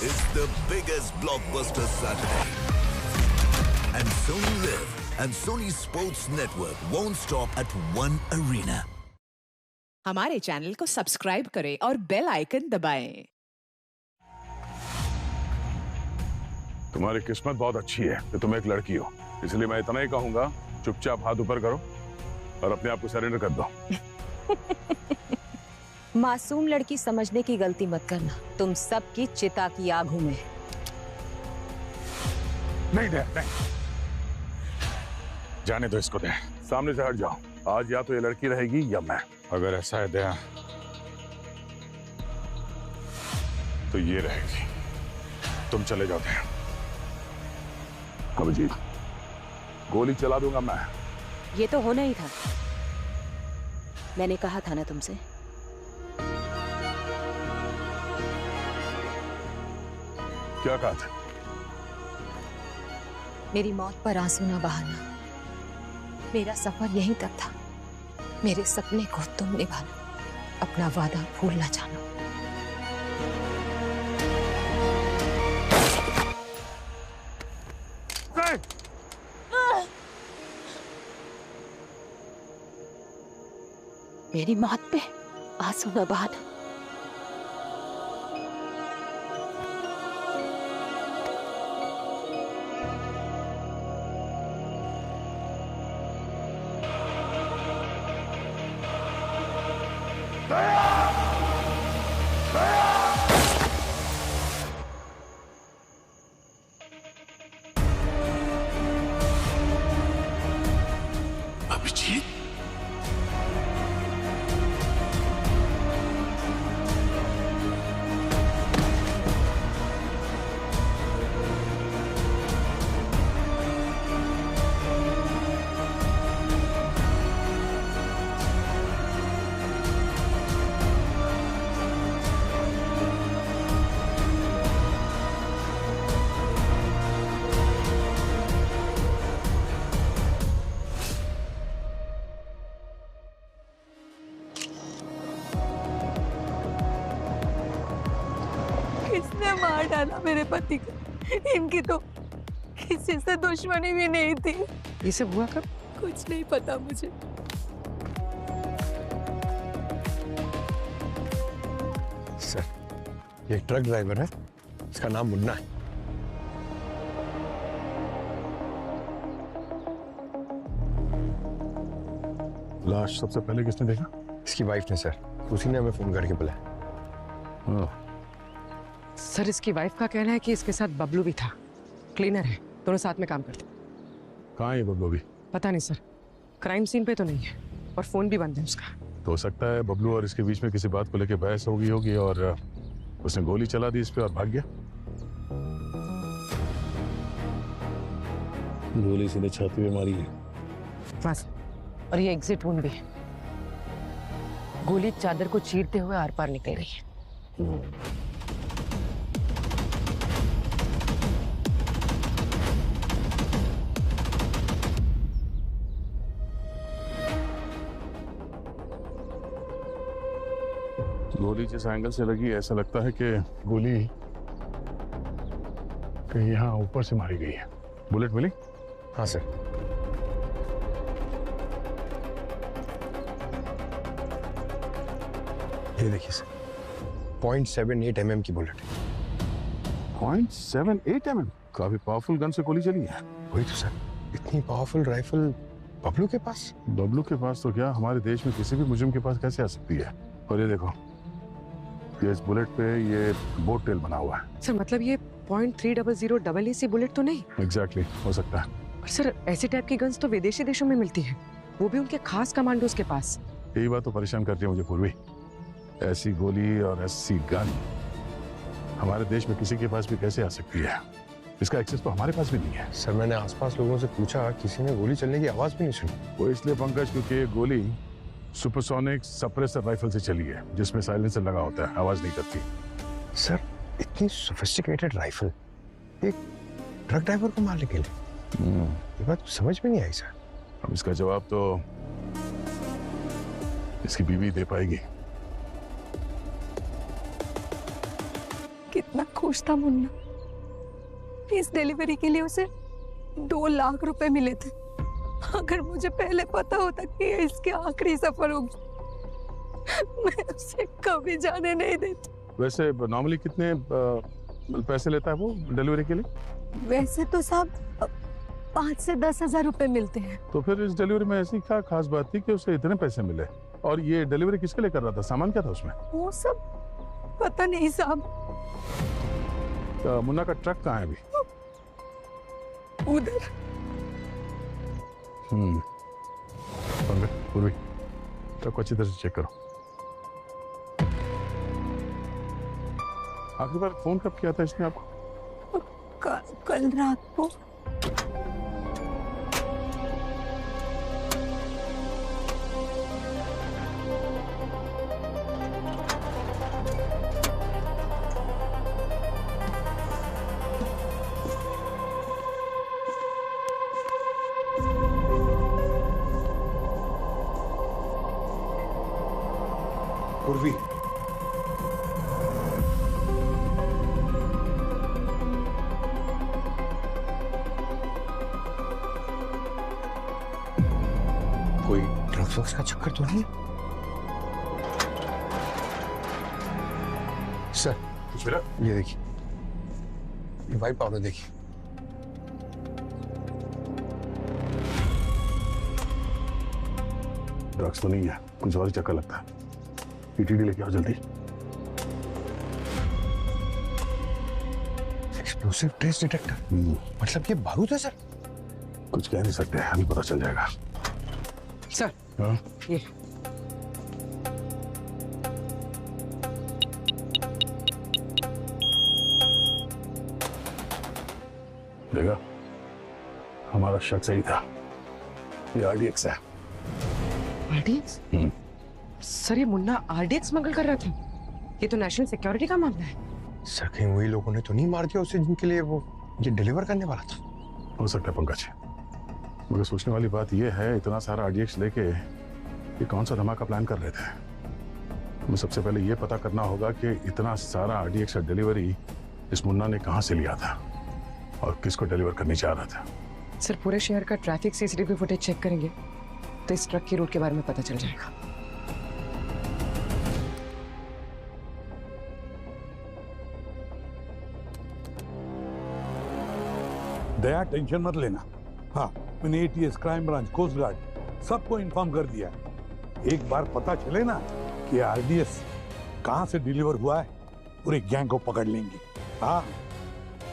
is the biggest blockbuster Saturday. And Sony Live and Sony Sports Network won't stop at one arena. हमारे channel को subscribe करें और bell icon दबाएं। तुम्हारी किस्मत बहुत अच्छी है कि तुम एक लड़की हो, इसलिए मैं इतना ही कहूंगा, चुपचाप हाथ ऊपर करो और अपने आप को सरेंडर कर दो। मासूम लड़की समझने की गलती मत करना, तुम सबकी चिता की आगों में। नहीं दे, नहीं। जाने दो इसको, दे सामने से हट जाओ। आज या तो ये लड़की रहेगी या मैं। अगर ऐसा है दया तो ये रहेगी। तुम चले जाओ दया। अभिजीत, गोली चला दूंगा मैं। ये तो होना ही था, मैंने कहा था ना तुमसे। क्या कहा था? मेरी मौत पर आंसू न बहाना, मेरा सफर यहीं तक था। मेरे सपने को तुम निभाना, अपना वादा भूल न जाना। मेरी मौत पे आंसू न बहाना। अभिजीत, किसने मार डाला मेरे पति को? इनकी तो किसी से दुश्मनी भी नहीं थी। ये सब हुआ कब? कुछ नहीं पता मुझे। सर, ये ट्रक ड्राइवर है, इसका नाम मुन्ना है। लाश सबसे पहले किसने देखा? इसकी वाइफ ने सर, उसी ने हमें फोन करके बुलाया। सर, इसकी वाइफ का कहना है कि इसके साथ बबलू भी था, क्लीनर है, दोनों साथ में काम करते। कहाँ है ये बबलू भी? पता नहीं सर, क्राइम सीन पे तो नहीं है और फोन भी बंद है उसका। तो हो सकता है बबलू और इसके बीच में किसी बात को लेकर बहस हो गई होगी और उसने गोली चला दी इस पे और भाग गया। गोली सीधे छाती में मारी है। बस, और ये एग्जिट वुंड भी है। गोली चादर को चीरते हुए आर पार निकल रही है। गोली जिस एंगल से लगी, ऐसा लगता है कि गोली कहीं यहाँ ऊपर से मारी गई है। बुलेट मिली? हाँ सर। ये देखिए सर, 0.78 mm की बुलेट है। 0.78 mm? काफी पावरफुल गन से गोली चली है। वही तो सर, इतनी पावरफुल राइफल बबलू के पास? बबलू के पास तो क्या, हमारे देश में किसी भी मुजरिम के पास कैसे आ सकती है? और ये देखो, ये इस बुलेट पे ये बोट टेल बना हुआ है। सर, मतलब ये 0.300 EAC बुलेट तो नहीं? एग्जैक्टली, हो सकता है। पर सर, ऐसे टाइप की गन्स तो विदेशी देशों में मिलती है, वो भी उनके खास कमांडोज के पास। यही बात तो परेशान करती है मुझे पूर्वी। ऐसी गोली और ऐसी गन हमारे देश में किसी के पास भी कैसे आ सकती है? इसका एक्सेस तो हमारे पास भी नहीं है। सर, मैंने आसपास लोगों से पूछा, किसी ने गोली चलने की आवाज भी नहीं सुनी। वो इसलिए पंकज, क्योंकि ये गोली सुपरसोनिक सप्रेसर राइफल से चली है, जिसमें साइलेंसर लगा होता है, आवाज नहीं करती। सर, इतनी सोफिस्टिकेटेड राइफल एक ट्रक ड्राइवर को मारने के लिए, ये बात समझ में नहीं आई सर। अब इसका जवाब तो इसकी बीवी दे पाएगी। कितना खुश था मुन्ना। इस डिलीवरी के लिए उसे 2 लाख रुपए मिले थे। अगर मुझे पहले पता होता कि ये इसके आखिरी सफर होगी, मैं उसे कभी जाने नहीं देती। वैसे नॉर्मली कितने पैसे लेता है वो डिलीवरी के लिए? वैसे तो साहब 5 से 10 हजार रुपए मिलते हैं। तो फिर इस डिलीवरी में ऐसी क्या खास बात थी कि उसे इतने पैसे मिले? और ये डिलीवरी किसके लिए कर रहा था? सामान क्या था उसमें? वो सब पता नहीं साहब। मुन्ना का ट्रक कहाँ है अभी? उधर। पंकज, पूर्वी, ट्रक को अच्छी तरह से चेक करो। आखिरी बार फोन कब किया था इसने आपको? कल रात को। पूर्वी, कोई ड्रग्स वग्स का चक्कर तो नहीं है? सर, कुछ मिला? ये देखिए, ये वाइट पाउडर देखिए। ड्रग्स तो नहीं है, कुछ और ही चक्कर लगता है। पीटीडी लेके आओ जल्दी। एक्सप्लोसिव ट्रेस डिटेक्टर, मतलब ये बारूद है सर? कुछ कह नहीं सकते, अभी पता चल जाएगा। सर, हाँ? ये देखा, हमारा शक सही था, ये आरडीएक्स है। आरडीएक्स? सर, ये मुन्ना आरडीएक्स स्मगल कर रहा था। ये तो नेशनल सिक्योरिटी का मामला है। सर, कहीं वही लोगों ने तो नहीं मार दिया उसे जिनके लिए वो ये डिलीवर करने वाला था? हो सकता है पंकज, मगर सोचने वाली बात यह है, इतना सारा आरडीएक्स लेके ये कौन सा धमाका प्लान कर रहे थे? हमें सबसे पहले ये पता करना होगा कि इतना सारा आरडीएक्स डिलीवरी इस मुन्ना ने कहां से लिया था और किसको डिलीवर करने जा रहा था। सर, पूरे शहर का ट्रैफिक सीसीटीवी फुटेज चेक करेंगे तो इस ट्रक की रूट के बारे में पता चल जाएगा। दया, टेंशन मत लेना। हाँ, मैंने ATS, crime branch, coast guard सबको इन्फॉर्म कर दिया है। एक बार पता चले ना कि आरडीएस कहां से डिलीवर हुआ है, पूरे गैंग को पकड़ लेंगे। हाँ,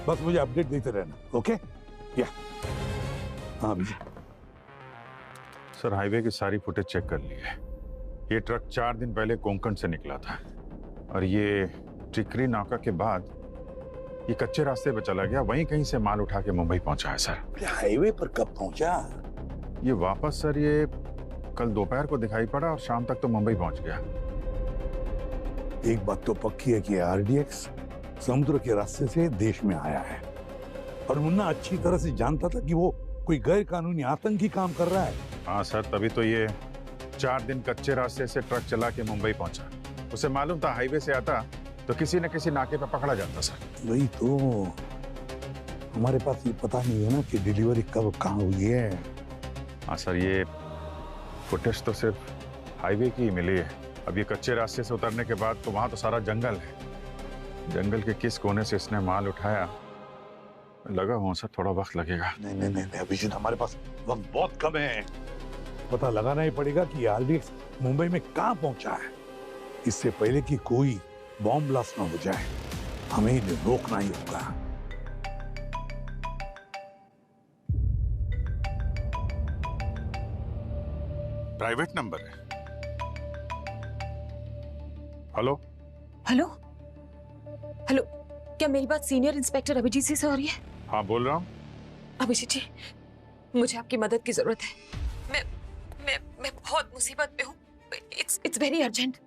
बस मुझे अपडेट देते रहना। ओके? या हाँ भैया। सर, हाईवे की सारी फुटेज चेक कर ली है। ये ट्रक 4 दिन पहले कोंकण से निकला था और ये टिकरी नाका के बाद ये कच्चे रास्ते पे चला गया, वहीं कहीं से माल उठा के मुंबई पहुंचा है सर। हाईवे पर कब पहुंचा? ये वापस सर ये कल दोपहर को दिखाई पड़ा और शाम तक तो मुंबई पहुंच गया। एक बात तो पक्की है कि आरडीएक्स समुद्र के रास्ते से देश में आया है और मुन्ना अच्छी तरह से जानता था कि वो कोई गैर कानूनी आतंकी काम कर रहा है। हाँ सर, तभी तो ये 4 दिन कच्चे रास्ते से ट्रक चला के मुंबई पहुंचा। उसे मालूम था हाईवे से आता तो किसी न किसी नाके पे पकड़ा जाता सर। वही तो, हमारे पास ये पता नहीं है ना कि डिलीवरी कब कहाँ हुई है। हाँ सर, ये फुटेज तो सिर्फ हाईवे की ही मिली है। अब ये कच्चे रास्ते से उतरने के बाद तो वहां तो सारा जंगल है। जंगल के किस कोने से इसने माल उठाया, लगा हुआ सर थोड़ा वक्त लगेगा। नहीं नहीं नहीं अभिजीत, हमारे पास वक्त बहुत कम है। पता लगाना ही पड़ेगा कि आरडीएक्स मुंबई में कहाँ पहुंचा है, इससे पहले कि कोई बॉम्ब ब्लास्ट ना हो जाए। हमें इन्हें रोकना ही होगा। प्राइवेट नंबर है। हेलो हेलो हेलो, क्या मेरी बात सीनियर इंस्पेक्टर अभिजीत जी से हो रही है? हाँ, बोल रहा हूँ। अभिजीत जी, मुझे आपकी मदद की जरूरत है। मैं बहुत मुसीबत में हूँ। It's very urgent.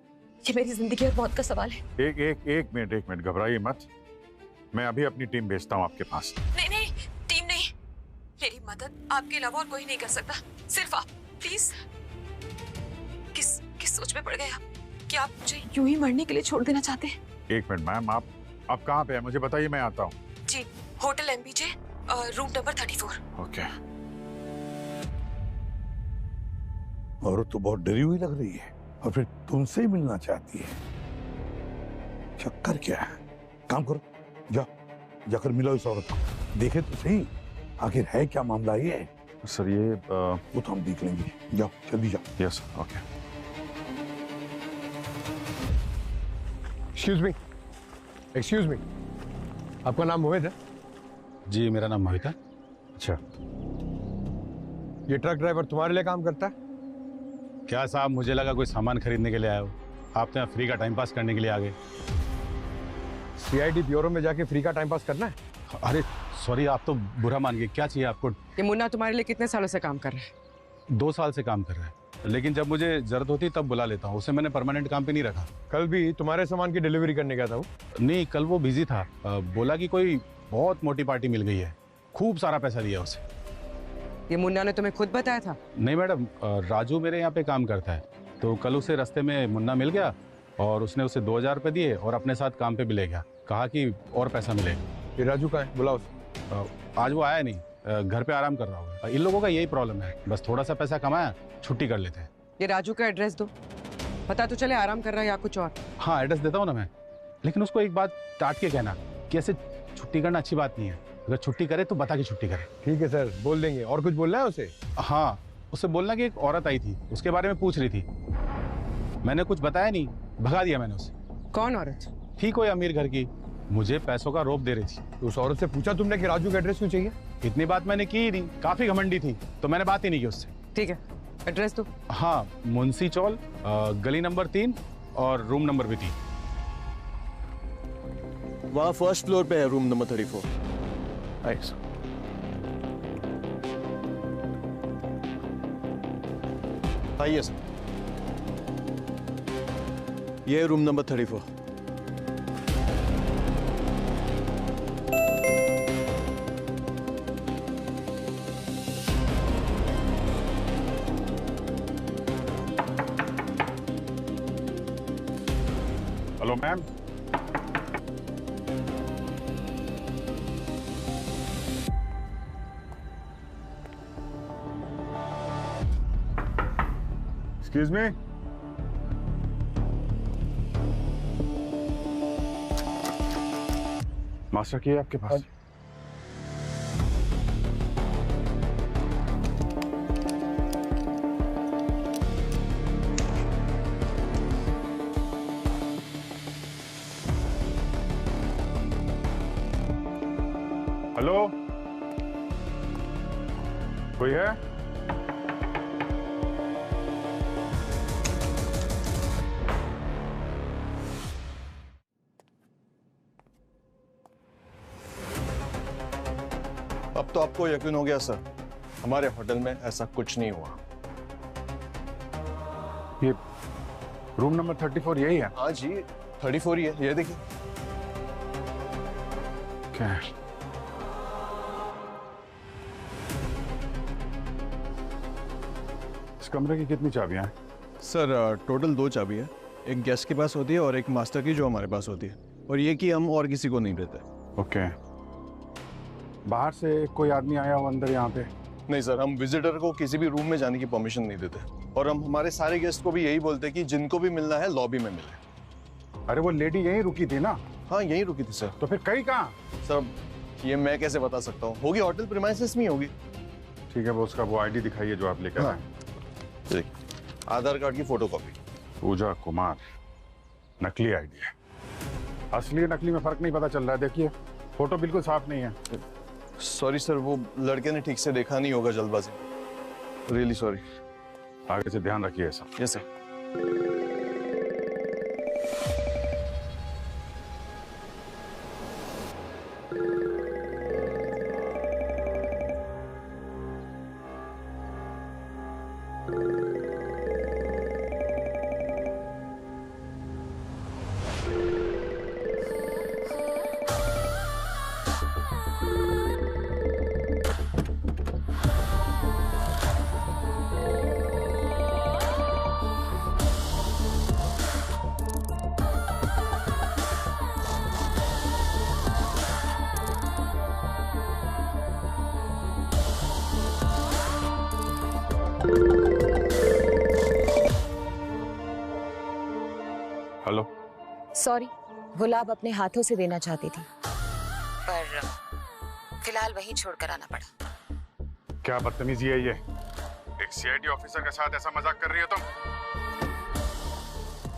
ये मेरी जिंदगी और मौत का सवाल है। एक मिनट घबराइए मत। मैं अभी अपनी टीम भेजता हूँ आपके पास। नहीं, टीम नहीं, मेरी मदद आपके अलावा और कोई नहीं कर सकता, सिर्फ आप। प्लीज। किस सोच में पड़ गए आप कि आप मुझे यूं ही मरने के लिए छोड़ देना चाहते हैं? एक मिनट मैम, आप आप कहाँ पे हैं? मुझे बताइए, मैं आता हूँ। जी, होटल एमबीजे, रूम नंबर 34। ओके। और तो बहुत डरी हुई लग रही है और फिर तुमसे ही मिलना चाहती है। चक्कर क्या है? काम करो, जाकर मिलो इस औरत को, देखे तो सही आखिर है क्या मामला ये। सर ये वो तो हम देख लेंगे, जाओ जल्दी जाओ। Yes okay. एक्सक्यूज मी, आपका नाम मोहित है? जी मेरा नाम मोहित है। अच्छा, ये ट्रक ड्राइवर तुम्हारे लिए काम करता है? क्या साहब, मुझे लगा कोई सामान खरीदने के लिए आए हो, आप तो यहाँ फ्री का टाइम पास करने के लिए आ गए। सीआईडी ब्यूरो में जाके फ्री का टाइम पास करना है? अरे सॉरी, आप तो बुरा मान गए। क्या चाहिए आपको? ये मुन्ना तुम्हारे लिए कितने सालों से काम कर रहा है? 2 साल से काम कर रहा है, लेकिन जब मुझे जरूरत होती तब बुला लेता हूँ। उसे मैंने परमानेंट काम पे नहीं रखा। कल भी तुम्हारे सामान की डिलीवरी करने गया था वो? नहीं, कल वो बिजी था। बोला कि कोई बहुत मोटी पार्टी मिल गई है, खूब सारा पैसा दिया उसे। ये मुन्ना ने तुम्हें खुद बताया था? नहीं मैडम, राजू मेरे यहाँ पे काम करता है, तो कल उसे रास्ते में मुन्ना मिल गया और उसने उसे 2000 रुपये दिए और अपने साथ काम पे भी ले गया। कहा कि और पैसा मिलेगा। ये राजू कहाँ है? बुलाओ उसे। आज वो आया नहीं, घर पे आराम कर रहा होगा। इन लोगों का यही प्रॉब्लम है, बस थोड़ा सा पैसा कमाया, छुट्टी कर लेते हैं। ये राजू का एड्रेस दो, पता तो चले आराम कर रहा है या कुछ और। हाँ एड्रेस देता हूँ ना मैं, लेकिन उसको एक बात डांट के कहना कि ऐसे छुट्टी करना अच्छी बात नहीं है। अगर छुट्टी करे तो बता के छुट्टी करे। ठीक है सर, बोल देंगे। और कुछ बोलना है उसे? हाँ, उससे बोलना कि एक औरत आई थी, उसके बारे में पूछ रही थी। मैंने कुछ बताया नहीं, भगा दिया मैंने उसे। कौन औरत? थी कोई अमीर घर की, मुझे पैसों का रोप दे रही थी। तो उस औरत से पूछा तुमने कि राजू का एड्रेस क्यों चाहिए? इतनी बात मैंने की ही नहीं, काफी घमंडी थी, तो मैंने बात ही नहीं की उससे। ठीक है, एड्रेस दो। हाँ, मुंशी चौल, गली नंबर 3 और रूम नंबर भी 3। वहाँ फर्स्ट फ्लोर पे है रूम नंबर 34। Thanks. आइए सर, ये room number 34। Hello ma'am. Excuse me. Master की है आपके पास? हेलो, कोई है? अब तो आपको यकीन हो गया सर, हमारे होटल में ऐसा कुछ नहीं हुआ। ये रूम नंबर 34 यही है? हाँ जी, 34 ही है, ये देखिए। क्या है? इस कमरे की कितनी चाबियां हैं? सर टोटल 2 चाबी है, एक गेस्ट के पास होती है और एक मास्टर की जो हमारे पास होती है, और ये कि हम और किसी को नहीं देते। ओके। बाहर से कोई आदमी आया हो अंदर यहाँ पे? नहीं सर, हम विजिटर को किसी भी रूम में जाने की परमिशन नहीं देते, और हम हमारे सारे गेस्ट को भी यही बोलते हैं कि जिनको भी मिलना है लॉबी में मिले। अरे वो लेडी यहीं रुकी थी ना? हाँ यहीं रुकी थी सर। तो फिर कहीं कहाँ? सर ये मैं कैसे बता सकता हूँ, होगी होटल प्रीमाइसेस में होगी। ठीक है, वो उसका वो आईडी दिखाइए जो आप लेकर आए। देखिए, आधार कार्ड की फोटोकॉपी। पूजा कुमार, नकली आईडी है। असली नकली में फर्क नहीं पता चल रहा है। देखिए फोटो बिल्कुल साफ नहीं है। सॉरी सर, वो लड़के ने ठीक से देखा नहीं होगा जल्दबाजी। Really sorry. आगे से ध्यान रखिए ऐसा। Yes sir. हेलो। सॉरी, गुलाब अपने हाथों से देना चाहती थी, पर फिलहाल वहीं छोड़कर आना पड़ा। क्या बदतमीजी है ये? एक सीआईडी ऑफिसर के साथ ऐसा मजाक कर रही हो तुम?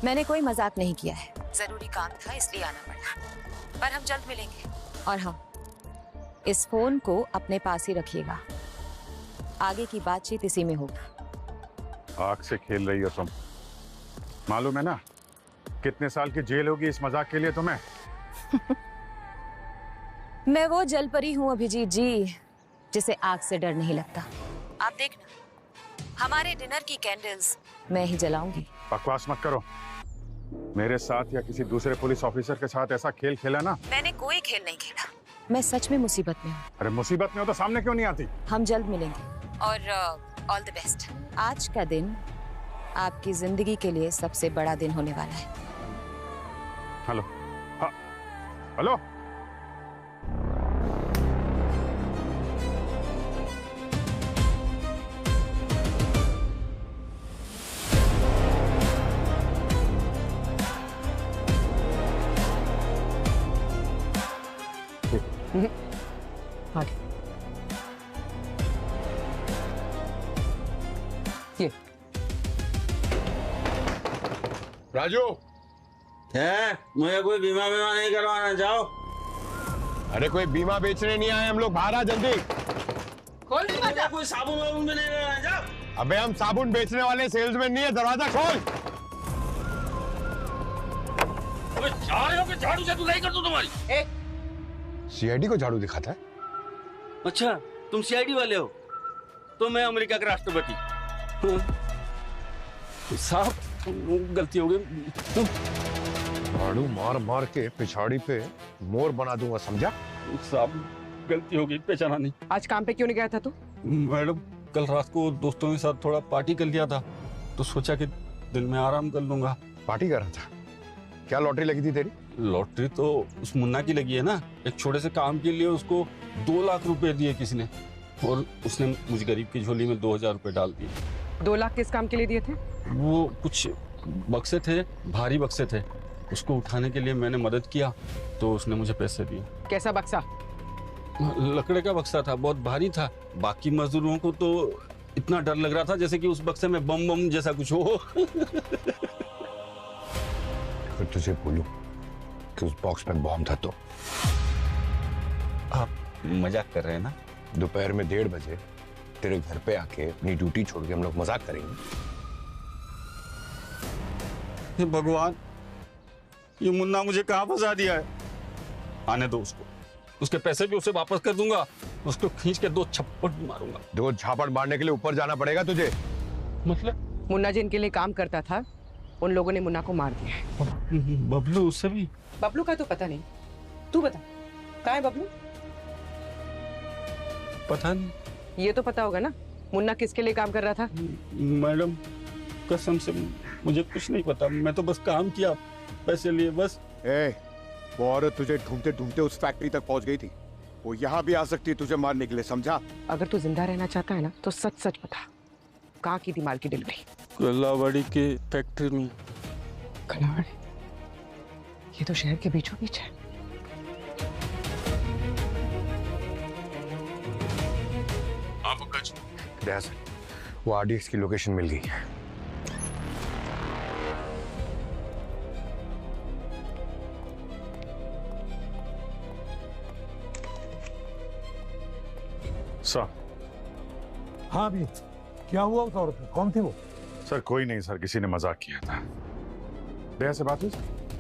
मैंने कोई मजाक नहीं किया है, जरूरी काम था इसलिए आना पड़ा। पर हम जल्द मिलेंगे। और हाँ, इस फोन को अपने पास ही रखिएगा, आगे की बातचीत इसी में होगी। आग से खेल रही हो तुम, मालूम है ना कितने साल की जेल होगी इस मजाक के लिए तुम्हें? मैं वो जलपरी हूँ अभिजीत जी, जिसे आग से डर नहीं लगता। आप देखना, हमारे डिनर की कैंडल्स मैं ही जलाऊंगी। बकवास मत करो। मेरे साथ या किसी दूसरे पुलिस ऑफिसर के साथ ऐसा खेल खेला ना? मैंने कोई खेल नहीं खेला, मैं सच में मुसीबत में हूँ। अरे मुसीबत में हो तो सामने क्यों नहीं आती? हम जल्द मिलेंगे और ऑल द बेस्ट। आज का दिन आपकी जिंदगी के लिए सबसे बड़ा दिन होने वाला है। हेलो। हाँ, हेलो। आगे ये राजू है, मुझे कोई बीमा नहीं करवाना, जाओ। अरे कोई बीमा बेचने नहीं आए हम लोग, बाहर आ जल्दी। खोल दरवाजा। कोई साबुन वाबुन भी नहीं लेना, जाओ। अबे हम साबुन बेचने वाले सेल्समैन नहीं है, दरवाजा खोल। अबे जा रहे हो कि झाड़ू से धुलाई कर दूं तुम्हारी? सीआईडी को झाड़ू दिखाता है? अच्छा, तुम सीआईडी वाले हो? तो मैं अमेरिका के राष्ट्रपति। साहब गलती हो गई। झाड़ू मार मार के पिछाड़ी पे मोर बना दूंगा, समझा? साहब गलती हो गई, पहचाना नहीं। आज काम पे क्यों नहीं गया था तू? मैडम कल रात को दोस्तों के साथ थोड़ा पार्टी कर लिया था, तो सोचा कि दिन में आराम कर लूंगा। पार्टी कर रहा था? क्या लॉटरी लगी थी तेरी? लॉटरी तो उस मुन्ना की लगी है ना। एक छोटे से काम के लिए उसको 2 लाख रुपए दिए किसी ने, और उसने मुझ गरीब की झोली में 2000 रुपए डाल दिए। 2 लाख किस काम के लिए दिए थे? वो कुछ बक्से थे, भारी बक्से थे, उसको उठाने के लिए मैंने मदद किया, तो उसने मुझे पैसे दिए। कैसा बक्सा? लकड़े का बक्सा था, बहुत भारी था। बाकी मजदूरों को तो इतना डर लग रहा था जैसे कि उस बक्से में बम बम जैसा कुछ हो। अगर तुझे बोलूं कि उस बॉक्स में बॉम्ब था तो? आप मजाक कर रहे हैं ना? दोपहर में 1:30 बजे तेरे घर पे आके अपनी ड्यूटी छोड़ के हम लोग मजाक करेंगे? हे भगवान, ये मुन्ना मुझे कहाँ फंसा दिया है। आने दो उसको, उसके पैसे भी उसे वापस कर दूंगा, उसको खींच के 2 छप्पड़ मारूंगा। 2 झापड़ मारने के लिए ऊपर जाना पड़ेगा तुझे। मतलब? मुन्ना जिनके लिए काम करता था, उन लोगों ने मुन्ना को मार दिया है। बबलू उससे भी? बबलू का तो पता नहीं, तू बता कहाँ है बबलू? पता नहीं। ये तो पता होगा ना मुन्ना किसके लिए काम कर रहा था? मैडम कसम से मुझे कुछ नहीं पता, मैं तो बस काम किया, पैसे लिए बस। वो औरत तुझे ढूंढते ढूंढते उस फैक्ट्री तक पहुंच गई थी, वो यहाँ भी आ सकती है तुझे मारने के लिए, समझा? अगर तू जिंदा रहना चाहता है ना तो सच सच बता, कहाँ की थी माल की डिलीवरी? कलावाड़ी के फैक्ट्री में। कलावाड़ी? ये तो शहर के बीचों बीच है। आप पंकज? दया सर, वो आरडीएक्स की लोकेशन मिल गई है। सर। हाँ भी, क्या हुआ उस औरत को? कौन थी वो? सर कोई नहीं सर, किसी ने मजाक किया था। दया से बात हुई?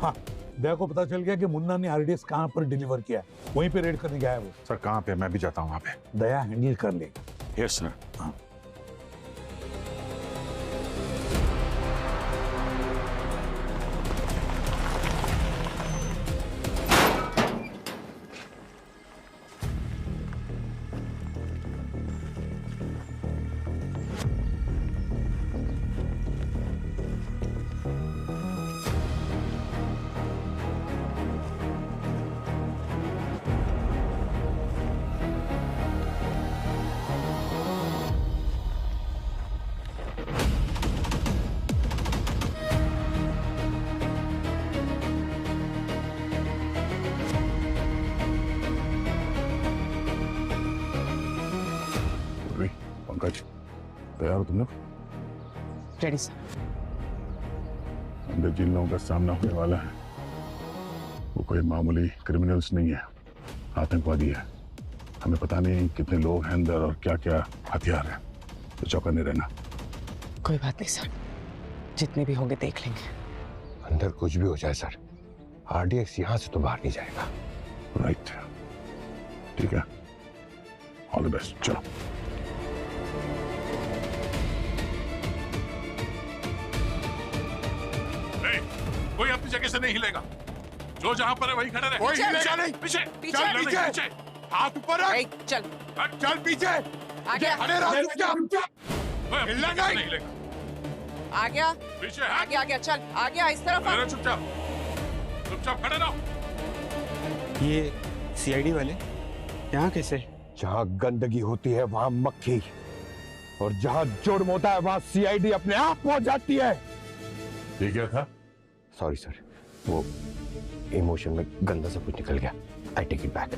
हाँ, दया को पता चल गया कि मुन्ना ने आरडीएक्स कहाँ पर डिलीवर किया है, वहीं पे रेड करने गया है वो। सर कहाँ पे? मैं भी जाता हूँ वहाँ पे। दया हैंडल कर लेगा। Yes sir. हाँ। पंकज, तैयार हो तुम लोग? Ready sir. अंदर जिन लोगों का सामना होने वाला है वो कोई मामूली क्रिमिनल्स नहीं है, आतंकवादी है। हमें पता नहीं कितने लोग हैं अंदर और क्या क्या हथियार है, तो चौकन्ने रहना। कोई बात नहीं सर, जितने भी होंगे देख लेंगे। अंदर कुछ भी हो जाए सर, आरडीएक्स यहां से तो बाहर नहीं जाएगा। राइट, ठीक है, ऑल द बेस्ट। चलो। कोई अपनी जगह से नहीं हिलेगा, जो जहां पर है वही खड़े रहे। कोई हिलेगा नहीं। पीछे चल पीछे, हाथ ऊपर रख। चल चल पीछे, आगे खड़े रहो। हिलना नहीं हिलेगा। आ गया, पीछे आगे आ गया, चल आ गया, इस तरफ आ। चुपचाप चुपचाप खड़े रहो। ये सीआईडी वाले यहाँ कैसे? जहाँ गंदगी होती है वहाँ मक्खी, और जहाँ जुर्म होता है वहाँ सीआईडी अपने आप पहुंच जाती है। ये क्या था? सॉरी सर, वो इमोशन में गंदा सा कुछ निकल गया। I take it back.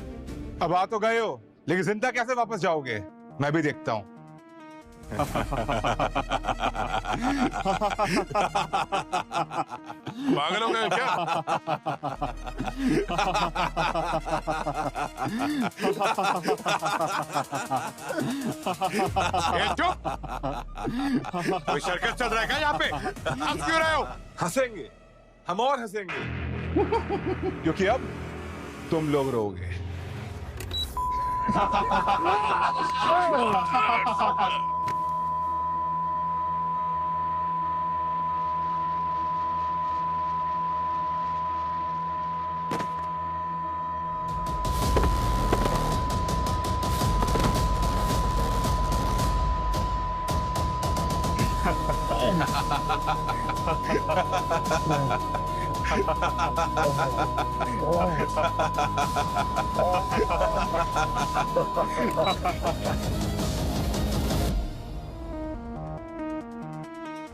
अब आ तो गए हो, लेकिन जिंदा कैसे वापस जाओगे मैं भी देखता हूँ। पागल हो गए क्या? चुप! कोई शरकत चल रहा है क्या यहाँ पे? हंस क्यों रहे हो? हंसेंगे, हम और हंसेंगे, क्योंकि अब तुम लोग रोगे।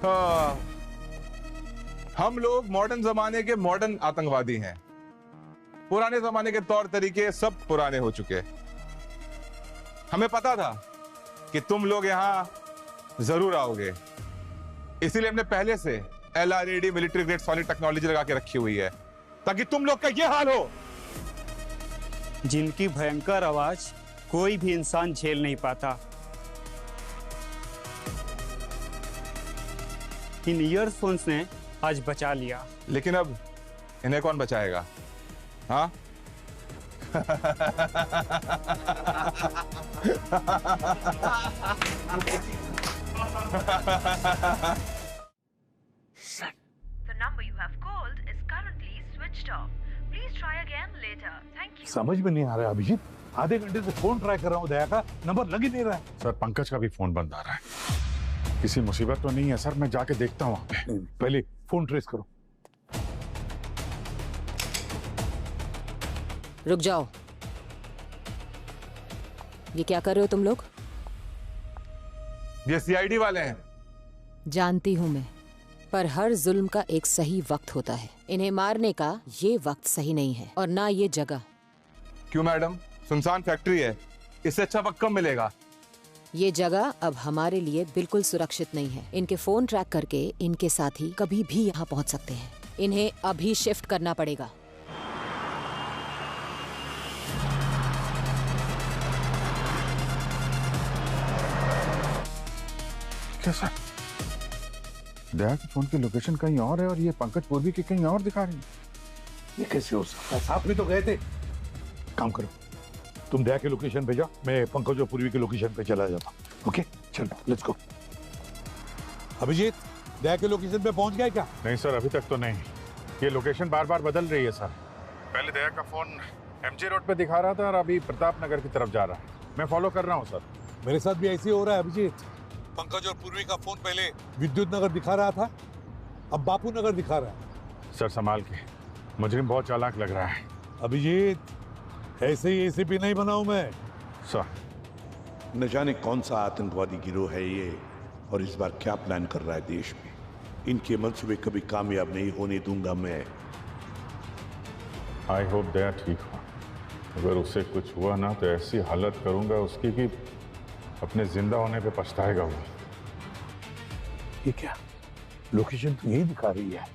हाँ, हम लोग मॉडर्न जमाने के मॉडर्न आतंकवादी हैं। पुराने जमाने के तौर तरीके सब पुराने हो चुके। हमें पता था कि तुम लोग यहां जरूर आओगे, इसीलिए हमने पहले से LRAD military grade solid technology लगा के रखी हुई है, ताकि तुम लोग का ये हाल हो। जिनकी भयंकर आवाज कोई भी इंसान झेल नहीं पाता। इन ईयरफोन्स ने आज बचा लिया, लेकिन अब इन्हें कौन बचाएगा? हाँ? The number you have called is currently switched off. Please try again later. Thank you. समझ में नहीं आ रहा अभिजीत, आधे घंटे से फोन ट्राई कर रहा हूँ, दया का नंबर लग ही नहीं रहा है। सर पंकज का भी फोन बंद आ रहा है। किसी मुसीबत तो नहीं है सर? मैं जाके देखता हूँ वहां पे। पहले फोन ट्रेस करो। रुक जाओ, ये क्या कर रहे हो तुम लोग? ये CID वाले हैं। जानती हूं मैं, पर हर जुल्म का एक सही वक्त होता है। इन्हें मारने का ये वक्त सही नहीं है, और ना ये जगह। क्यों मैडम? सुनसान फैक्ट्री है, इससे अच्छा वक्त कम मिलेगा। ये जगह अब हमारे लिए बिल्कुल सुरक्षित नहीं है। इनके फोन ट्रैक करके इनके साथी कभी भी यहाँ पहुँच सकते हैं। इन्हें अभी शिफ्ट करना पड़ेगा। कैसा? दया के फोन की लोकेशन कहीं और है और ये पंकज पूर्वी की कहीं और दिखा रही है। ये कैसे हो सकता है? साथ में तो गए थे। काम करो, तुम दया के लोकेशन भेजा, मैं पंकज और पूर्वी के लोकेशन पे चला जाता हूँ। ओके चलो, लेट्स गो। अभिजीत, दया के लोकेशन पे पहुंच गया क्या? नहीं सर, अभी तक तो नहीं। ये लोकेशन बार बार बदल रही है सर। पहले दया का फोन MG रोड पे दिखा रहा था और अभी प्रताप नगर की तरफ जा रहा है। मैं फॉलो कर रहा हूँ सर। मेरे साथ भी ऐसे ही हो रहा है अभिजीत। पंकज और पूर्वी का फोन पहले विद्युत नगर दिखा रहा था, अब बापू नगर दिखा रहा है। सर संभाल के, मुजरिम बहुत चालाक लग रहा है। अभिजीत, ऐसे ही ACP नहीं बनाऊं मैं। सर, न जाने कौन सा आतंकवादी गिरोह है ये, और इस बार क्या प्लान कर रहा है देश में। इनके मंसूबे कभी कामयाब नहीं होने दूंगा मैं। आई होप दया ठीक हो। अगर उससे कुछ हुआ ना तो ऐसी हालत करूंगा उसकी कि अपने जिंदा होने पे पछताएगा वो। ये क्या, लोकेशन तो यही दिखा रही है।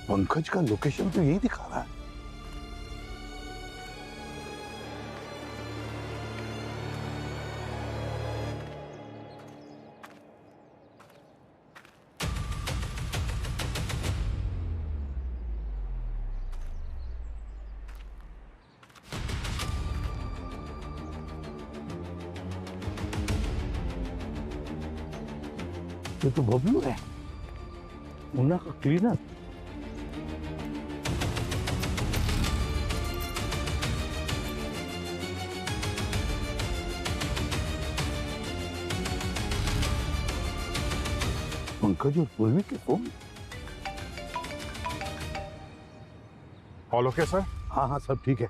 पंकज का लोकेशन तो यही दिखा रहा है। ये तो बबलू है, मुन्ना का क्लीनर। पंकज और पूर्वी के फोन। All okay sir? हाँ हाँ सब ठीक है,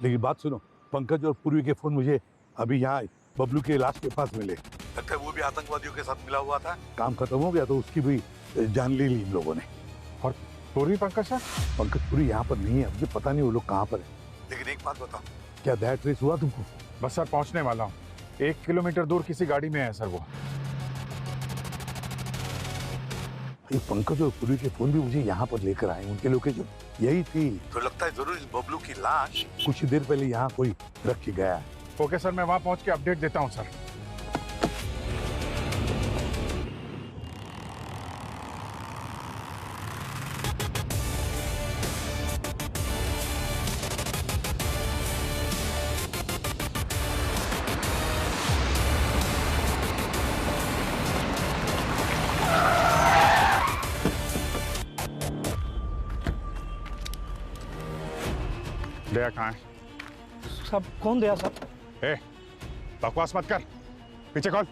लेकिन बात सुनो, पंकज और पूर्वी के फोन मुझे अभी यहाँ बबलू के लाश के पास मिले। लगता है वो भी आतंकवादियों के साथ मिला हुआ था। काम खत्म हो गया तो उसकी भी जान ले ली इन लोगों ने। और पूर्वी पंकज सर? पंकज पूरी यहाँ पर नहीं है, मुझे पता नहीं वो लोग कहाँ पर है। लेकिन एक बात बताओ, क्या दैट ट्रेस हुआ तुमको? बस सर पहुँचने वाला हूँ, 1 किलोमीटर दूर किसी गाड़ी में है सर वो। ये पंकज और पूर्वी के फोन भी मुझे यहाँ पर लेकर आए, उनके लोकेशन यही थी। तो लगता है जरूर इस बबलू की लाश कुछ देर पहले यहाँ कोई रख के गया है। ओके सर, मैं वहाँ पहुँच के अपडेट देता हूँ सर। दया कहाँ है? सब कौन दया सब? ए, बकवास मत कर, पीछे खोल।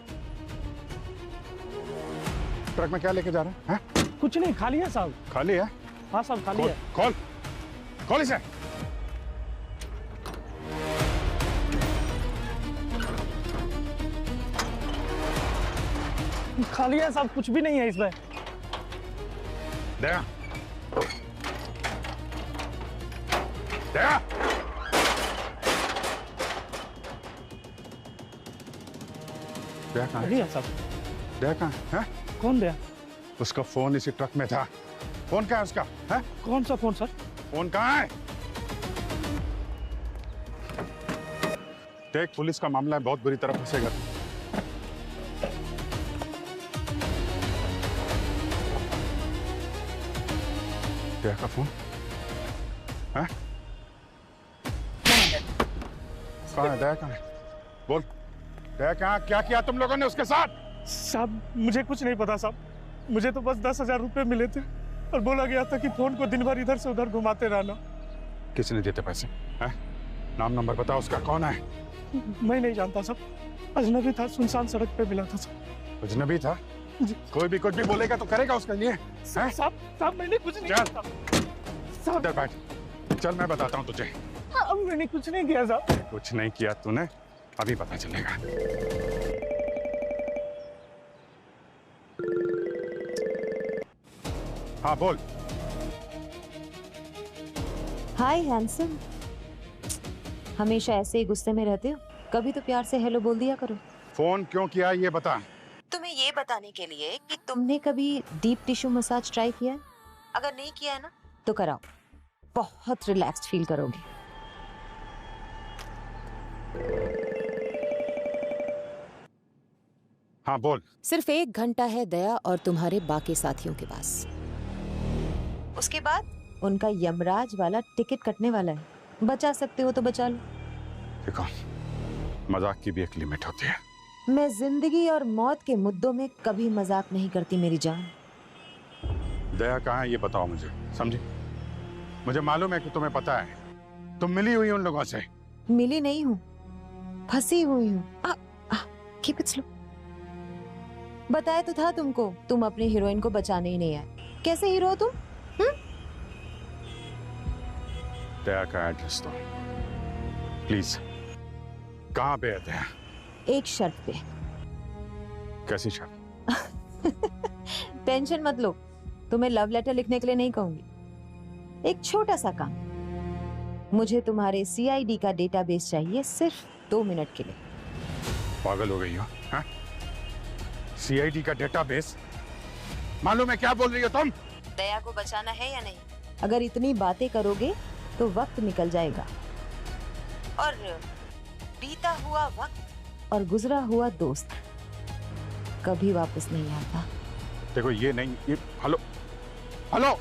ट्रक में क्या लेके जा रहे हैं? कुछ नहीं, खाली है साहब। खाली है? हाँ साहब खाली है। खोल, खोल इसे। खाली है साहब, कुछ भी नहीं है इसमें। दया, दया, दया कहाँ है? साहब। दया कहाँ है? कौन दया? उसका फोन इसी ट्रक में था। फोन कहाँ है उसका? है? कौन सा फोन सर? फोन कहाँ है? देख, पुलिस का मामला है, बहुत बुरी तरह फंसेगा। दया का फोन है? कहाँ है दया? कहाँ है? बोल, दया कहाँ? क्या किया तुम लोगों ने उसके साथ? साहब मुझे कुछ नहीं पता साहब, मुझे तो बस 10,000 रुपए मिले थे और बोला गया था कि फोन को दिन भर इधर से उधर घुमाते रहना। किसने देते पैसे? है? नाम नंबर बताओ उसका, कौन है? मैं नहीं जानता साहब, अजनबी था, सुनसान सड़क पे मिला था साहब। अजनबी था? कोई भी कुछ भी बोलेगा तो करेगा उसके लिए? साहब मैंने कुछ नहीं किया। इधर बैठ, चल मैं बताता हूँ तुझे। मैंने कुछ नहीं किया साहब। कुछ नहीं किया तूने, अभी पता चलेगा। हाँ बोल। हाय हैंडसम, हमेशा ऐसे ही गुस्से में रहते हो? कभी तो प्यार से हेलो बोल दिया करो। फोन क्यों किया ये बता। तुम्हें ये बताने के लिए कि तुमने कभी डीप टिश्यू मसाज ट्राई किया है? अगर नहीं किया है ना तो कराओ, बहुत रिलैक्स्ड फील करोगे। हाँ बोल। सिर्फ 1 घंटा है दया और तुम्हारे बाकी साथियों के पास, उसके बाद उनका यमराज वाला टिकट कटने वाला है। बचा सकते हो तो बचा लो। देखो, मजाक की भी एक लिमिट होती है। मैं जिंदगी और मौत के मुद्दों में कभी मजाक नहीं करती मेरी जान। दया कहाँ है ये बताओ मुझे, समझी? मुझे मालूम है कि तुम्हें पता है, तुम मिली हुई उन लोगों से। मिली नहीं हूँ, फंसी हुई हूँ। Keep it slow. बताया तो था तुमको, तुम अपनी हीरोइन को बचाने ही नहीं आए। कैसे हीरो हो तुम? दया का एड्रेस दो प्लीज। कहाँ पे है दया? एक शर्त पे। कैसी शर्त? टेंशन मत लो, तुम्हें लव लेटर लिखने के लिए नहीं कहूंगी। एक छोटा सा काम, मुझे तुम्हारे CID का डेटाबेस चाहिए सिर्फ 2 मिनट के लिए। पागल हो गई हो? हाँ? CID का डेटाबेस? मालूम है क्या बोल रही हो तुम? दया को बचाना है या नहीं? अगर इतनी बातें करोगे तो वक्त निकल जाएगा, और बीता हुआ वक्त और गुजरा हुआ दोस्त कभी वापस नहीं आता। देखो ये नहीं, ये हेलो हेलो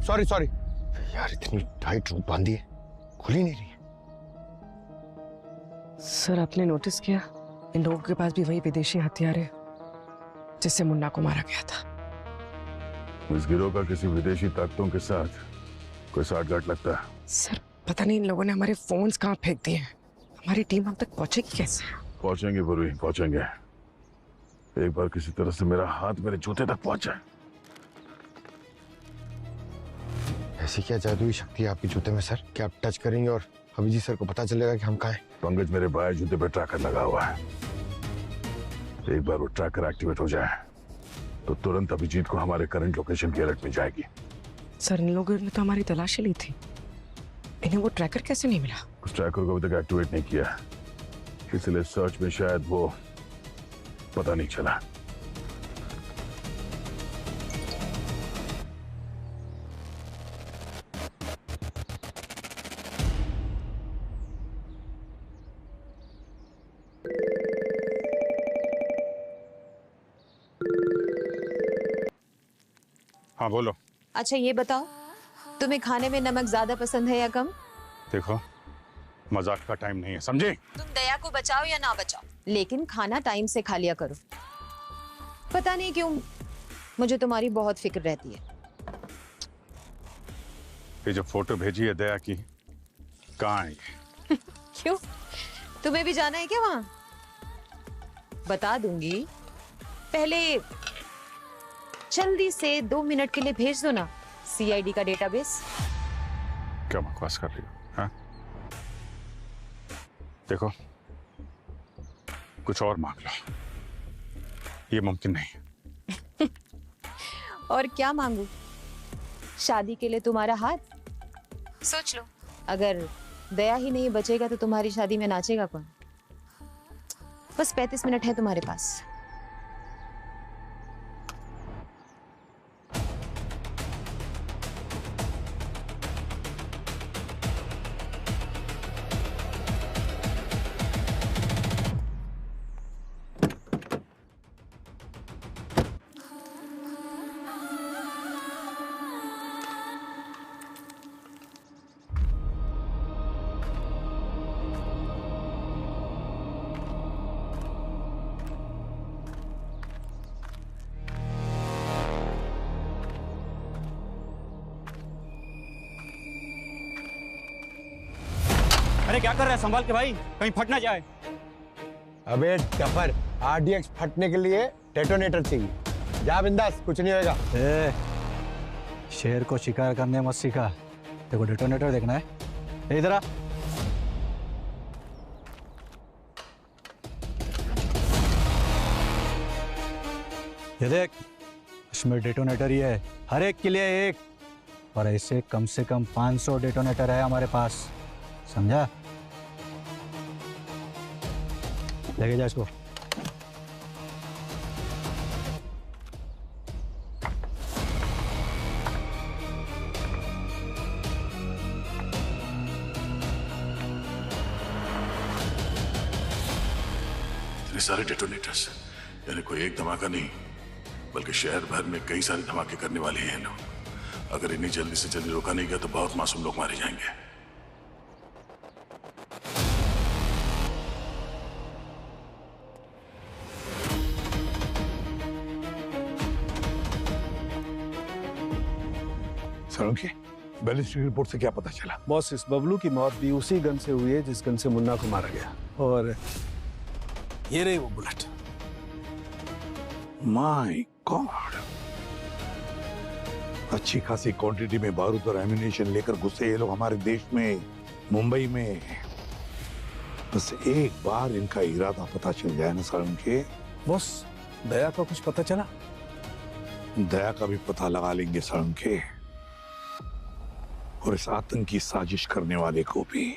सॉरी सॉरी यार, इतनी टाइट रूप बांधी है, खुल ही नहीं रही है। सर आपने नोटिस किया, इन लोगों के पास भी वही विदेशी हथियार है जिससे मुन्ना को मारा गया था। इस गिरोह का किसी विदेशी ताकतों के साथ कोई साठगांठ लगता है। सर पता नहीं इन लोगों ने हमारे फोन्स कहाँ फेंक दिए हैं। हमारी टीम हम तक पहुंचेगी कैसे? पहुंचेंगे पूर्वी, पहुंचेंगे। एक बार किसी तरह से मेरा हाथ मेरे जूते तक पहुंच जाए। ऐसी क्या जादुई शक्ति है आपके जूते में सर, कि आप टच करेंगे और अभिजीत सर को पता चलेगा कि हम कहाँ हैं? पंकज, मेरे बाएं जूते पे ट्रैकर लगा हुआ है। एक बार वो ट्रैकर एक्टिवेट हो जाए तो तुरंत अभिजीत को हमारे करंट लोकेशन की अलर्ट मिल जाएगी। सर इन लोगों ने तो हमारी तलाशी ली थी, इन्हें वो ट्रैकर कैसे नहीं मिला? उस ट्रैकर को अभी तक एक्टिवेट नहीं किया, इसलिए सर्च में शायद वो पता नहीं चला। हाँ बोलो। अच्छा ये बताओ, तुम्हें खाने में नमक ज्यादा पसंद है या कम? देखो मजाक का टाइम नहीं है, समझे? तुम दया को बचाओ या ना बचाओ, लेकिन खाना टाइम से खा लिया करो। पता नहीं क्यों मुझे तुम्हारी बहुत फिक्र रहती है। ये जो फोटो भेजी है दया की, कहाँ है ये? क्यों, तुम्हें भी जाना है क्या वहां? बता दूंगी, पहले जल्दी से 2 मिनट के लिए भेज दो ना CID का डेटाबेस। क्या बकवास कर रही हो? हाँ? देखो कुछ और मांग लो, ये मुमकिन नहीं। और क्या मांगू? शादी के लिए तुम्हारा हाथ? सोच लो, अगर दया ही नहीं बचेगा तो तुम्हारी शादी में नाचेगा कौन? बस 35 मिनट है तुम्हारे पास। अरे क्या कर रहा है, संभाल के भाई, कहीं फट ना जाए। अबे टफर, RDX फटने के लिए डेटोनेटर चाहिए। जा बिंदास, कुछ नहीं होगा। शेर को शिकार करने मत सीखा, देखो डेटोनेटर देखना है। इधर आ। ये देख, इसमें डेटोनेटर ही है, हर एक के लिए एक, और ऐसे कम से कम 500 डेटोनेटर है हमारे पास, समझा? लेके जा इसको। इतने सारे डेटोनेटर्स, यानी कोई एक धमाका नहीं बल्कि शहर भर में कई सारे धमाके करने वाले हैं लोग। अगर इन्हें जल्दी से जल्दी रोका नहीं गया तो बहुत मासूम लोग मारे जाएंगे। सालुंखे, बैलिस्टिक रिपोर्ट से क्या पता चला? बॉस, इस बबलू की मौत भी उसी गन से हुई है जिस गन से मुन्ना को मारा गया, और ये रही वो बुलेट। माय गॉड, अच्छी खासी क्वांटिटी में बारूद और एम्यूनेशन लेकर घुसे ये लोग हमारे देश में, मुंबई में। बस एक बार इनका इरादा पता चल जाए ना सालुंखे। बॉस, दया का कुछ पता चला? दया का भी पता लगा लेंगे सालुंखे, और इस आतंकी साजिश करने वाले को भी।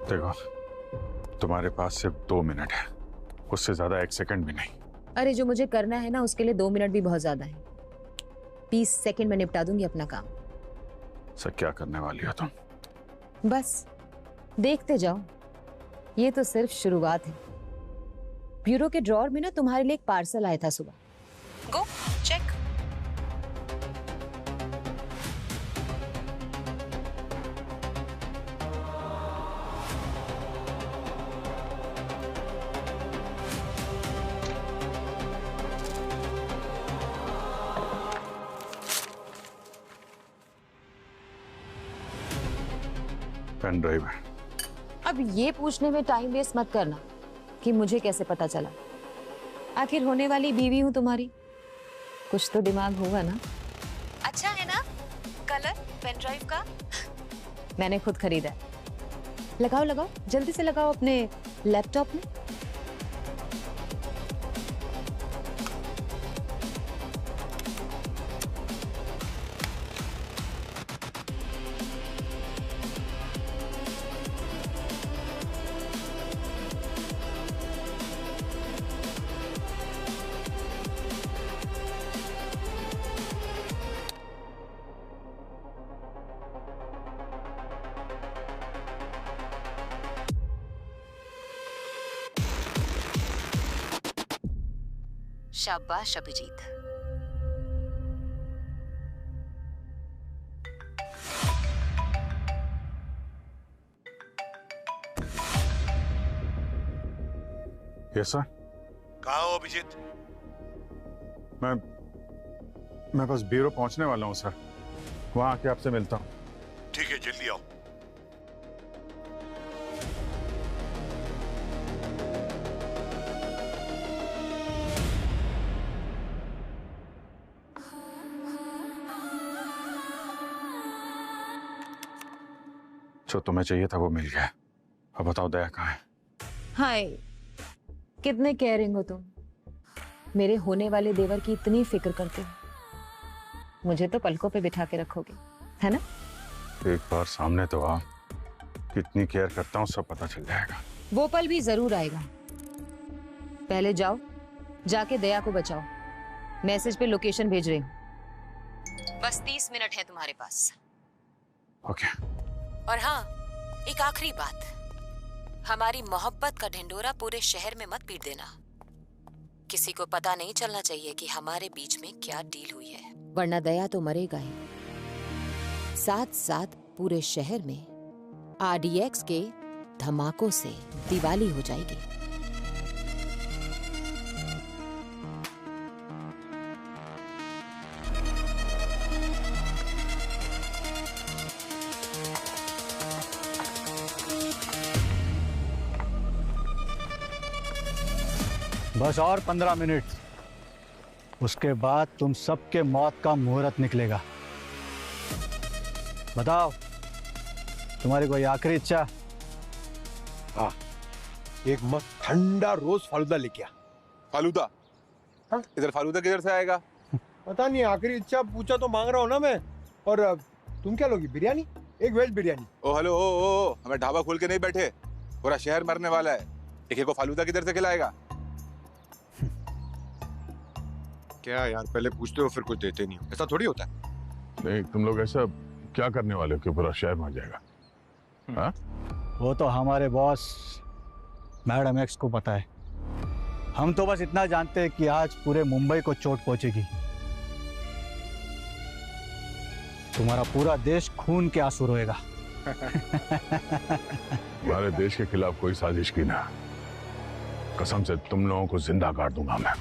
देखो, तुम्हारे पास सिर्फ 2 मिनट है, उससे ज्यादा 1 सेकंड भी नहीं। अरे जो मुझे करना है ना, उसके लिए 2 मिनट भी बहुत ज्यादा है। 20 सेकंड में निपटा दूंगी अपना काम। सर, क्या करने वाली हो तुम? बस देखते जाओ, ये तो सिर्फ शुरुआत है। ब्यूरो के ड्रॉर में ना तुम्हारे लिए एक पार्सल आया था सुबह। Go check. पेन ड्राइव है। अब ये पूछने में टाइम वेस्ट मत करना कि मुझे कैसे पता चला। आखिर होने वाली बीवी हूं तुम्हारी, कुछ तो दिमाग होगा ना। अच्छा है ना कलर पेन ड्राइव का? मैंने खुद खरीदा। लगाओ लगाओ, जल्दी से लगाओ अपने लैपटॉप में। शाबाश अभिजीत। Yes sir. कहाँ हो अभिजीत? मैं बस ब्यूरो पहुंचने वाला हूं सर, वहां आके आपसे मिलता हूं। ठीक है, जल्दी आओ। जो तुम्हें चाहिए था वो मिल गया। अब बताओ दया कहाँ है? हाय, कितने केयरिंग हो तुम। मेरे होने वाले देवर की इतनी फिक्र करते हो। मुझे तो पलकों पे बिठा के रखोगे, है ना? एक बार सामने तो आ, कितनी केयर करता हूँ सब पता चल जाएगा। वो पल भी जरूर आएगा। पहले जाओ, जाके दया को बचाओ। मैसेज पे लोकेशन भेज रही हूँ। बस 30 मिनट है तुम्हारे पास। ओके। और हाँ, एक आखिरी बात, हमारी मोहब्बत का ढिंडोरा पूरे शहर में मत पीट देना। किसी को पता नहीं चलना चाहिए कि हमारे बीच में क्या डील हुई है, वरना दया तो मरेगा ही। साथ साथ पूरे शहर में RDX के धमाकों से दिवाली हो जाएगी। बस और 15 मिनट, उसके बाद तुम सबके मौत का मुहूर्त निकलेगा। बताओ, तुम्हारी कोई आखिरी इच्छा? हाँ, एक मस्त ठंडा रोज फालूदा लेके आ। फालूदा? हाँ? इधर फालूदा किधर से आएगा? पता नहीं, आखिरी इच्छा पूछा तो मांग रहा हूँ ना मैं। और तुम क्या लोगी? बिरयानी? एक वेज बिरयानी। ओ हेलो, ओ हमें ढाबा खोल के नहीं बैठे, पूरा शहर मरने वाला है। एक को फालूदा किधर से खिलाएगा? क्या यार, पहले पूछते हो फिर कुछ देते नहीं हो, ऐसा थोड़ी होता है। नहीं, तुम लोग ऐसा क्या करने वाले हो कि पूरा शहर मर जाएगा? हाँ? वो तो हमारे बॉस मैडम एक्स को पता है। हम तो बस इतना जानते हैं कि आज पूरे मुंबई को चोट पहुंचेगी। तुम्हारा पूरा देश खून के आंसू रोएगा। हमारे देश के खिलाफ कोई साजिश की ना, कसम से तुम लोगों को जिंदा काट दूंगा मैं।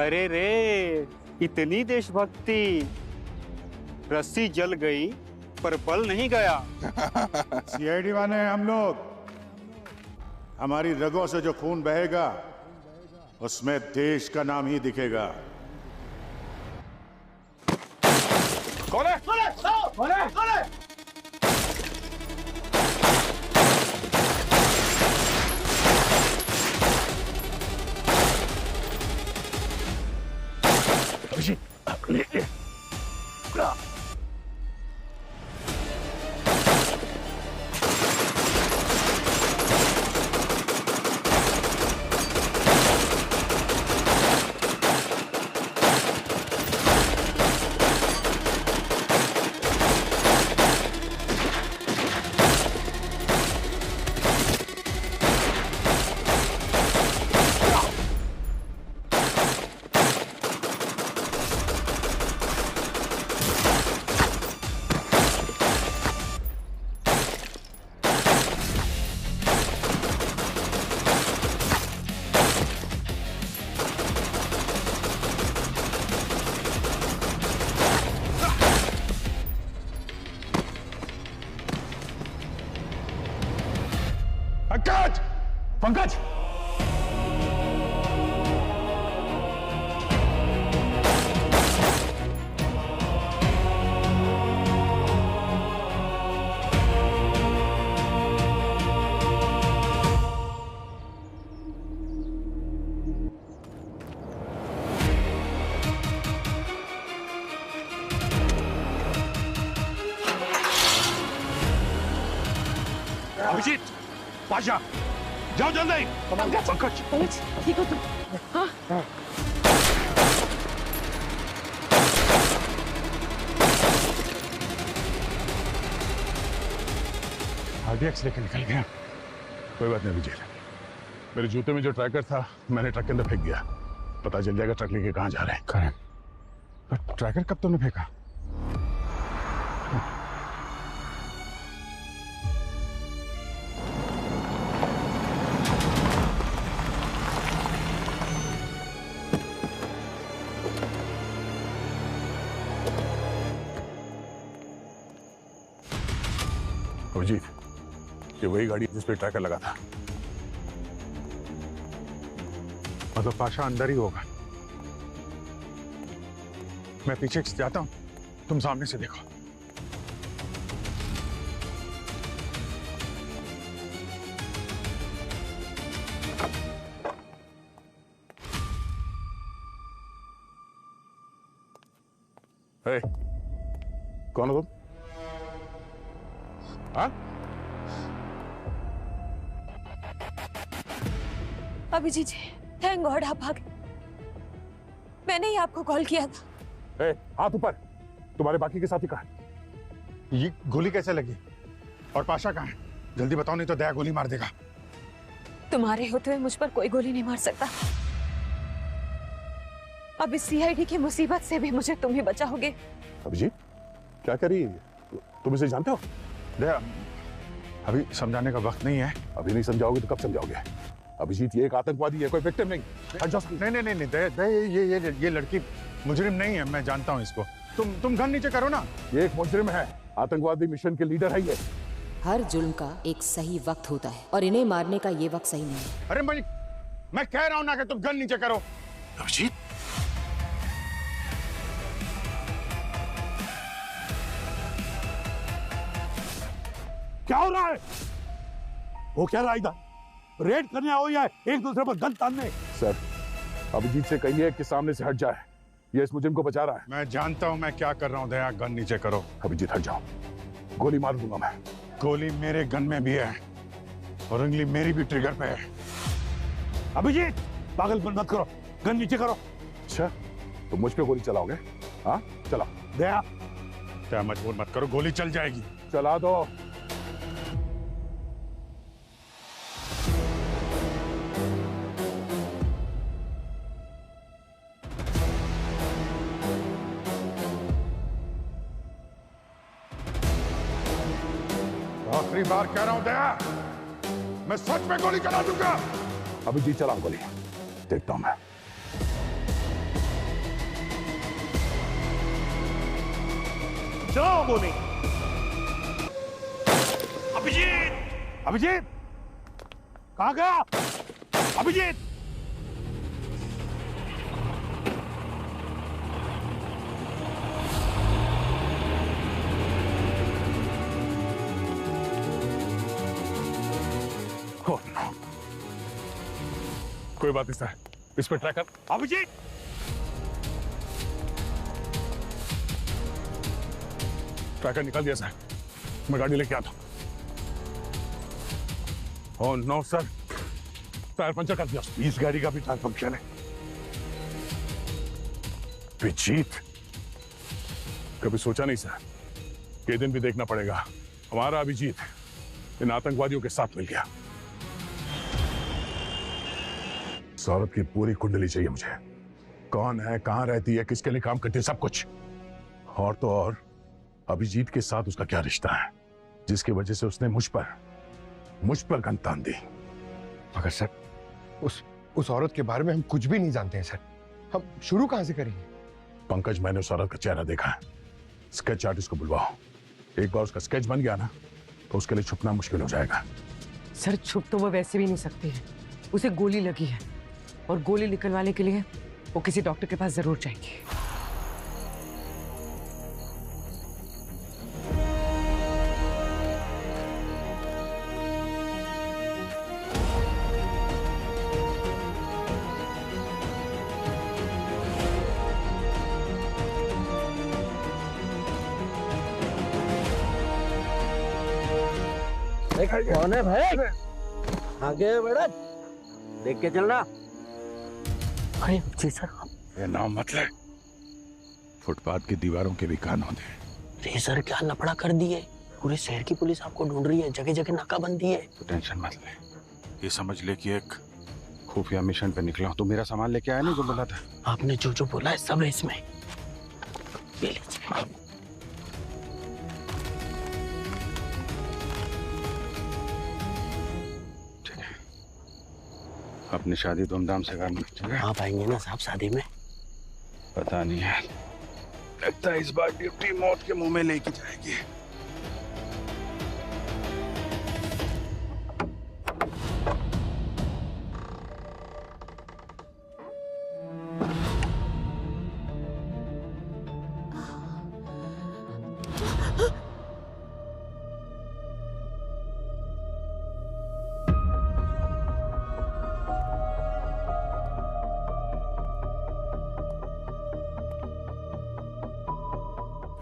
अरे रे, इतनी देशभक्ति। रस्सी जल गई पर बल नहीं गया। सीआईडी वाले हैं हम लोग। हमारी रगों से जो खून बहेगा उसमें देश का नाम ही दिखेगा। कौन है? कौन है? कौन है? कौन है? पंकज! पंकज! अभिजीत, पाशा, जाओ जल्दी। पंकज, ठीक हो तुम? हाँ। आरडीएक्स लेके निकल गया। कोई बात नहीं विजय, मेरे जूते में जो ट्रैकर था मैंने ट्रक के अंदर फेंक दिया। पता चल जाएगा ट्रक लेके कहाँ जा रहे हैं। करें। ट्रैकर कब तुमने फेंका? अभिजीत, ये वही गाड़ी जिस पे ट्रैकर लगा था। मतलब पाशा अंदर ही होगा। मैं पीछे से जाता हूं, तुम सामने से देखो। हे, कौन हो तुम? हाँ? अभिजीत जी, थैंक गॉड आप आ गए। मैंने ही आपको कॉल किया था। ए, हाथ ऊपर। तुम्हारे बाकी के साथी कहाँ हैं? ये गोली कैसे लगी? और पाशा कहाँ है? जल्दी बताओ नहीं तो दया गोली मार देगा। तुम्हारे होते हुए मुझ पर कोई गोली नहीं मार सकता। अब इस सीआईडी की मुसीबत से भी मुझे तुम ही बचाओगे। अभिजीत, क्या करी? तुम इसे जानते हो? दया, अभी समझाने का वक्त नहीं है। अभी नहीं समझाओगे तो कब समझाओगे? अभिजीत, ये एक आतंकवादी है, कोई विक्टिम नहीं। नहीं, दया, ये लड़की मुजरिम नहीं है, मैं जानता हूँ इसको। तुम गन नीचे करो ना। ये एक मुजरिम है, आतंकवादी मिशन के लीडर है ये। हर जुल्म का एक सही वक्त होता है और इन्हें मारने का ये वक्त सही नहीं है। अरे मैं कह रहा हूँ ना कि तुम गन नीचे करो। अभिजीत, क्या हो रहा है? वो क्या रहा इधर? रेड करने आओ या एक दूसरे पर गन तानने? सर, अभिजीत से कहिए कि सामने से हट जाए। ये इस मुजरिम को बचा रहा है। मैं जानता हूँ मैं क्या कर रहा हूँ। दया, गन नीचे करो। अभिजीत हट जाओ, गोली मार दूंगा मैं। गोली मेरे गन में भी है और उंगली मेरी भी ट्रिगर पे है। अभिजीत, पागलपन मत करो, गन नीचे करो। अच्छा, तो मुझ पे गोली चलाओगे? हाँ, चलाओ। दया, मजबूर मत करो, गोली चल जाएगी। चला दो। आखिरी बार कह रहा हूं दया, मैं सच में गोली चला दूंगा। अभी जी चला गोली, देखता हूं मैं। जाओ गोली। अभिजीत, अभिजीत, कहाँ गया? अभिजीत, कोई बात नहीं सर, इस पे ट्रैकर। अभिजीत, ट्रैकर निकाल दिया सर, मैं गाड़ी लेके आता हूं। Oh no sir, tyre puncture कर दिया। इस गाड़ी का भी टायर पंक्चर है। अभिजीत, कभी सोचा नहीं सर कि दिन भी देखना पड़ेगा हमारा अभिजीत इन आतंकवादियों के साथ मिल गया। इस औरत की पूरी कुंडली चाहिए मुझे, कौन है, कहां रहती है, किसके लिए काम करती है, सब कुछ। और तो और अभिजीत के साथ उसका क्या रिश्ता है जिसकी वजह से उसने मुझ पर गन तान दी। मगर सर, उस औरत के बारे में हम कुछ भी नहीं जानते हैं सर। हम शुरू कहां से करेंगे? पंकज, मैंने उस औरत का चेहरा देखा है। स्केच आर्टिस्ट को बुलवाओ। एक बार उसका स्केच बन गया ना तो उसके लिए छुपना मुश्किल हो जाएगा। सर, छुप तो वो वैसे भी नहीं सकती है, उसे गोली लगी है और गोली निकलवाने के लिए वो किसी डॉक्टर के पास जरूर जाएंगे। कौन है भाई? आगे बढ़, देख के चलना। अरे जी सर। ये नाम मत ले, फुटपाथ की दीवारों के भी कान होते हैं। रे सर, क्या लफड़ा कर दिए, पूरे शहर की पुलिस आपको ढूंढ रही है, जगह जगह नाकाबंदी है। तो टेंशन मत ले, ये समझ ले कि एक खुफिया मिशन पे निकला हूं। तू मेरा सामान लेके आया नहीं जो बोला था? आपने जो जो बोला है सब है इसमें, ले लीजिए। अपनी शादी धूमधाम से करना, ठीक है? आप आएंगे ना साहब शादी में? पता नहीं है, लगता है इस बार ड्यूटी मौत के मुंह में लेके जाएगी।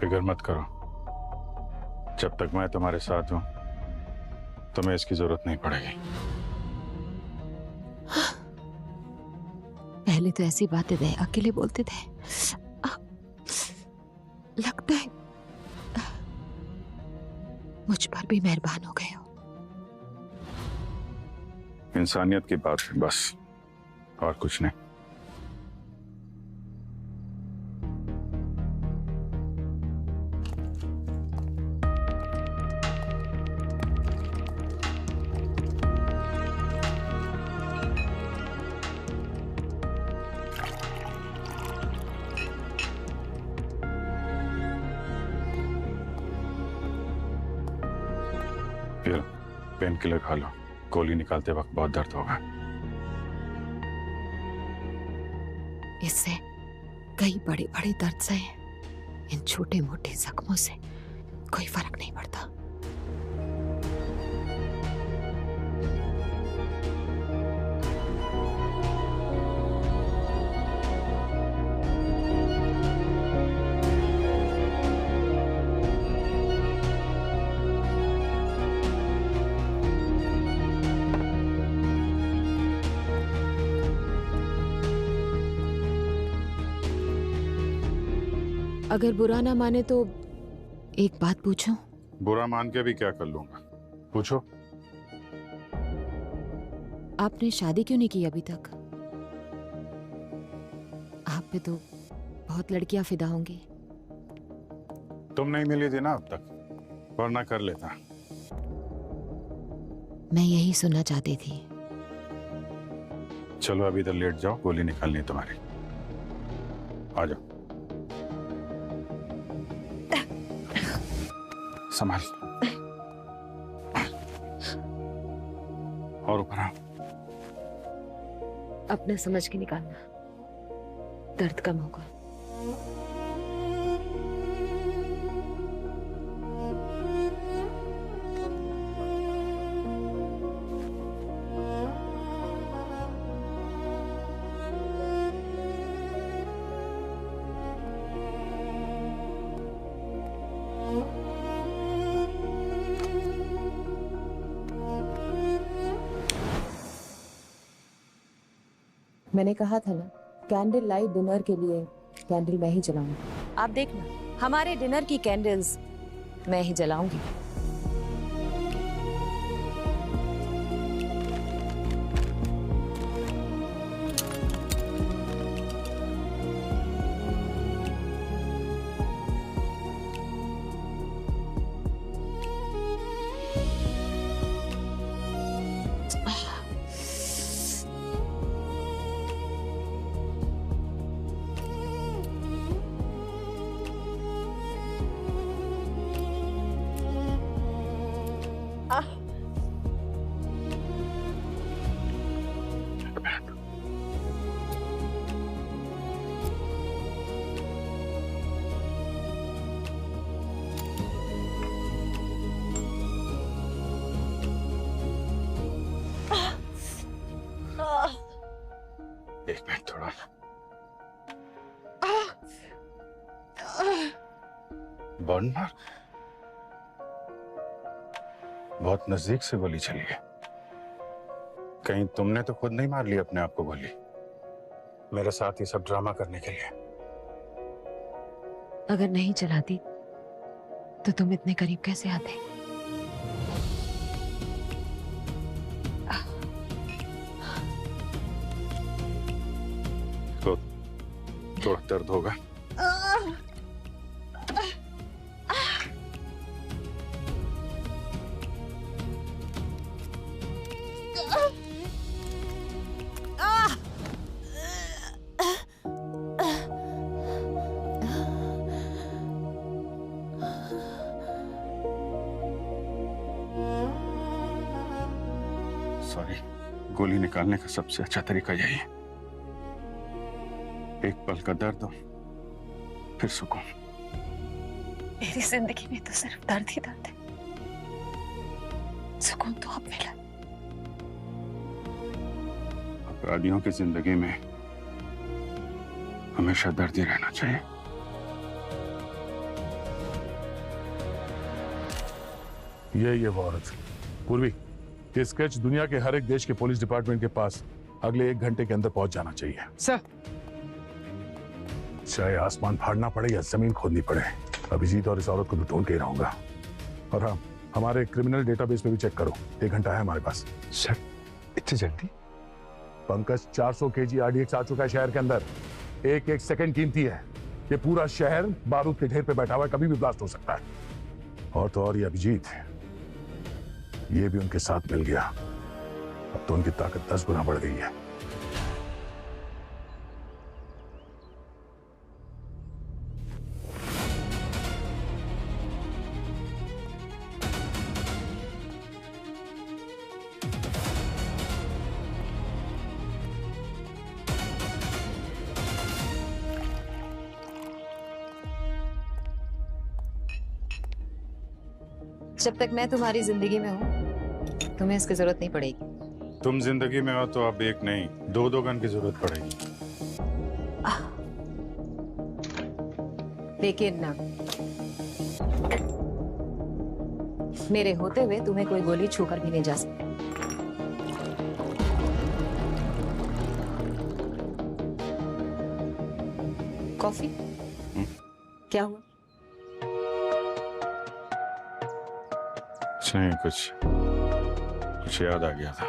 फिक्र मत करो, जब तक मैं तुम्हारे साथ हूं तुम्हें इसकी जरूरत नहीं पड़ेगी। पहले तो ऐसी बातें थे, अकेले बोलते थे, लगता है मुझ पर भी मेहरबान हो गए हो। इंसानियत की बात है बस, और कुछ नहीं। पेन किलर खा लो, गोली निकालते वक्त बहुत दर्द होगा। इससे कई बड़े बड़े दर्द से, इन छोटे मोटे जख्मों से कोई फर्क नहीं पड़ता। अगर बुरा ना माने तो एक बात पूछूं? बुरा मान के भी क्या कर लूंगा, पूछो। आपने शादी क्यों नहीं की अभी तक? आप पे तो बहुत लड़कियां फिदा होंगी। तुम नहीं मिली थी ना अब तक, वरना कर लेता। मैं यही सुनना चाहती थी। चलो अभी इधर लेट जाओ, गोली निकालनी है तुम्हारी। आ जाओ, संभाल। और ऊपर आओ। अपने समझ के निकालना, दर्द कम होगा। मैंने कहा था ना, कैंडल लाइट डिनर के लिए कैंडल मैं ही जलाऊंगी। आप देखना, हमारे डिनर की कैंडल्स मैं ही जलाऊंगी। एक मिनट, थोड़ा बर्न मार्क। बहुत नजदीक से गोली चली है। कहीं तुमने तो खुद नहीं मार ली अपने आप को गोली? मेरे साथ ये सब ड्रामा करने के लिए? अगर नहीं चलाती तो तुम इतने करीब कैसे आते? तो थोड़ा दर्द होगा। सॉरी, गोली निकालने का सबसे अच्छा तरीका यही है। एक पल का दर्द हो, फिर सुकून। मेरी जिंदगी में तो सिर्फ दर्द ही दर्द है। सुकून तो अब मिला। अपराधियों की जिंदगी में हमेशा दर्द ही रहना चाहिए। ये वो औरत पूर्वी, ये स्केच दुनिया के हर एक देश के पुलिस डिपार्टमेंट के पास अगले 1 घंटे के अंदर पहुंच जाना चाहिए। सर, चाहे आसमान फाड़ना पड़े या जमीन खोदनी पड़े, अभिजीत और इस औरत को तो ढूंढ के ही रहूंगा। और हाँ, हमारे क्रिमिनल डेटाबेस पे भी चेक करो। 1 घंटा है हमारे पास। सर, इतनी जल्दी? पंकज, 400 केजी आरडीएक्स आ चुका है शहर के अंदर। एक एक सेकंड कीमती है। ये पूरा शहर बारूद के ढेर पे बैठा हुआ है, कभी भी ब्लास्ट हो सकता है। और तो और ये अभिजीत, ये भी उनके साथ मिल गया। अब तो उनकी ताकत 10 गुना बढ़ गई है। जब तक मैं तुम्हारी जिंदगी में हूँ, तुम्हें इसकी जरूरत नहीं पड़ेगी। तुम जिंदगी में हो तो अब एक नहीं, 2 गन की जरूरत पड़ेगी। लेकिन ना, मेरे होते हुए तुम्हें कोई गोली छूकर भी नहीं जा सकती। कॉफी? क्या हुआ? नहीं, कुछ याद आ गया था।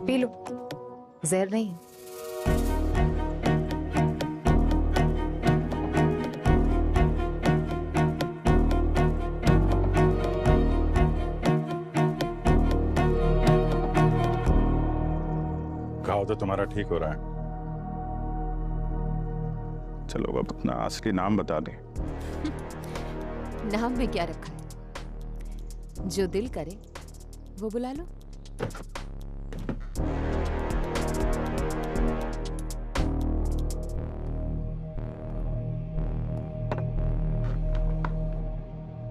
पी लो, जहर नहीं है। तो तुम्हारा ठीक हो रहा है। चलो अब अपना असली नाम बता दें। नाम में क्या रखा है? जो दिल करे वो बुला लो।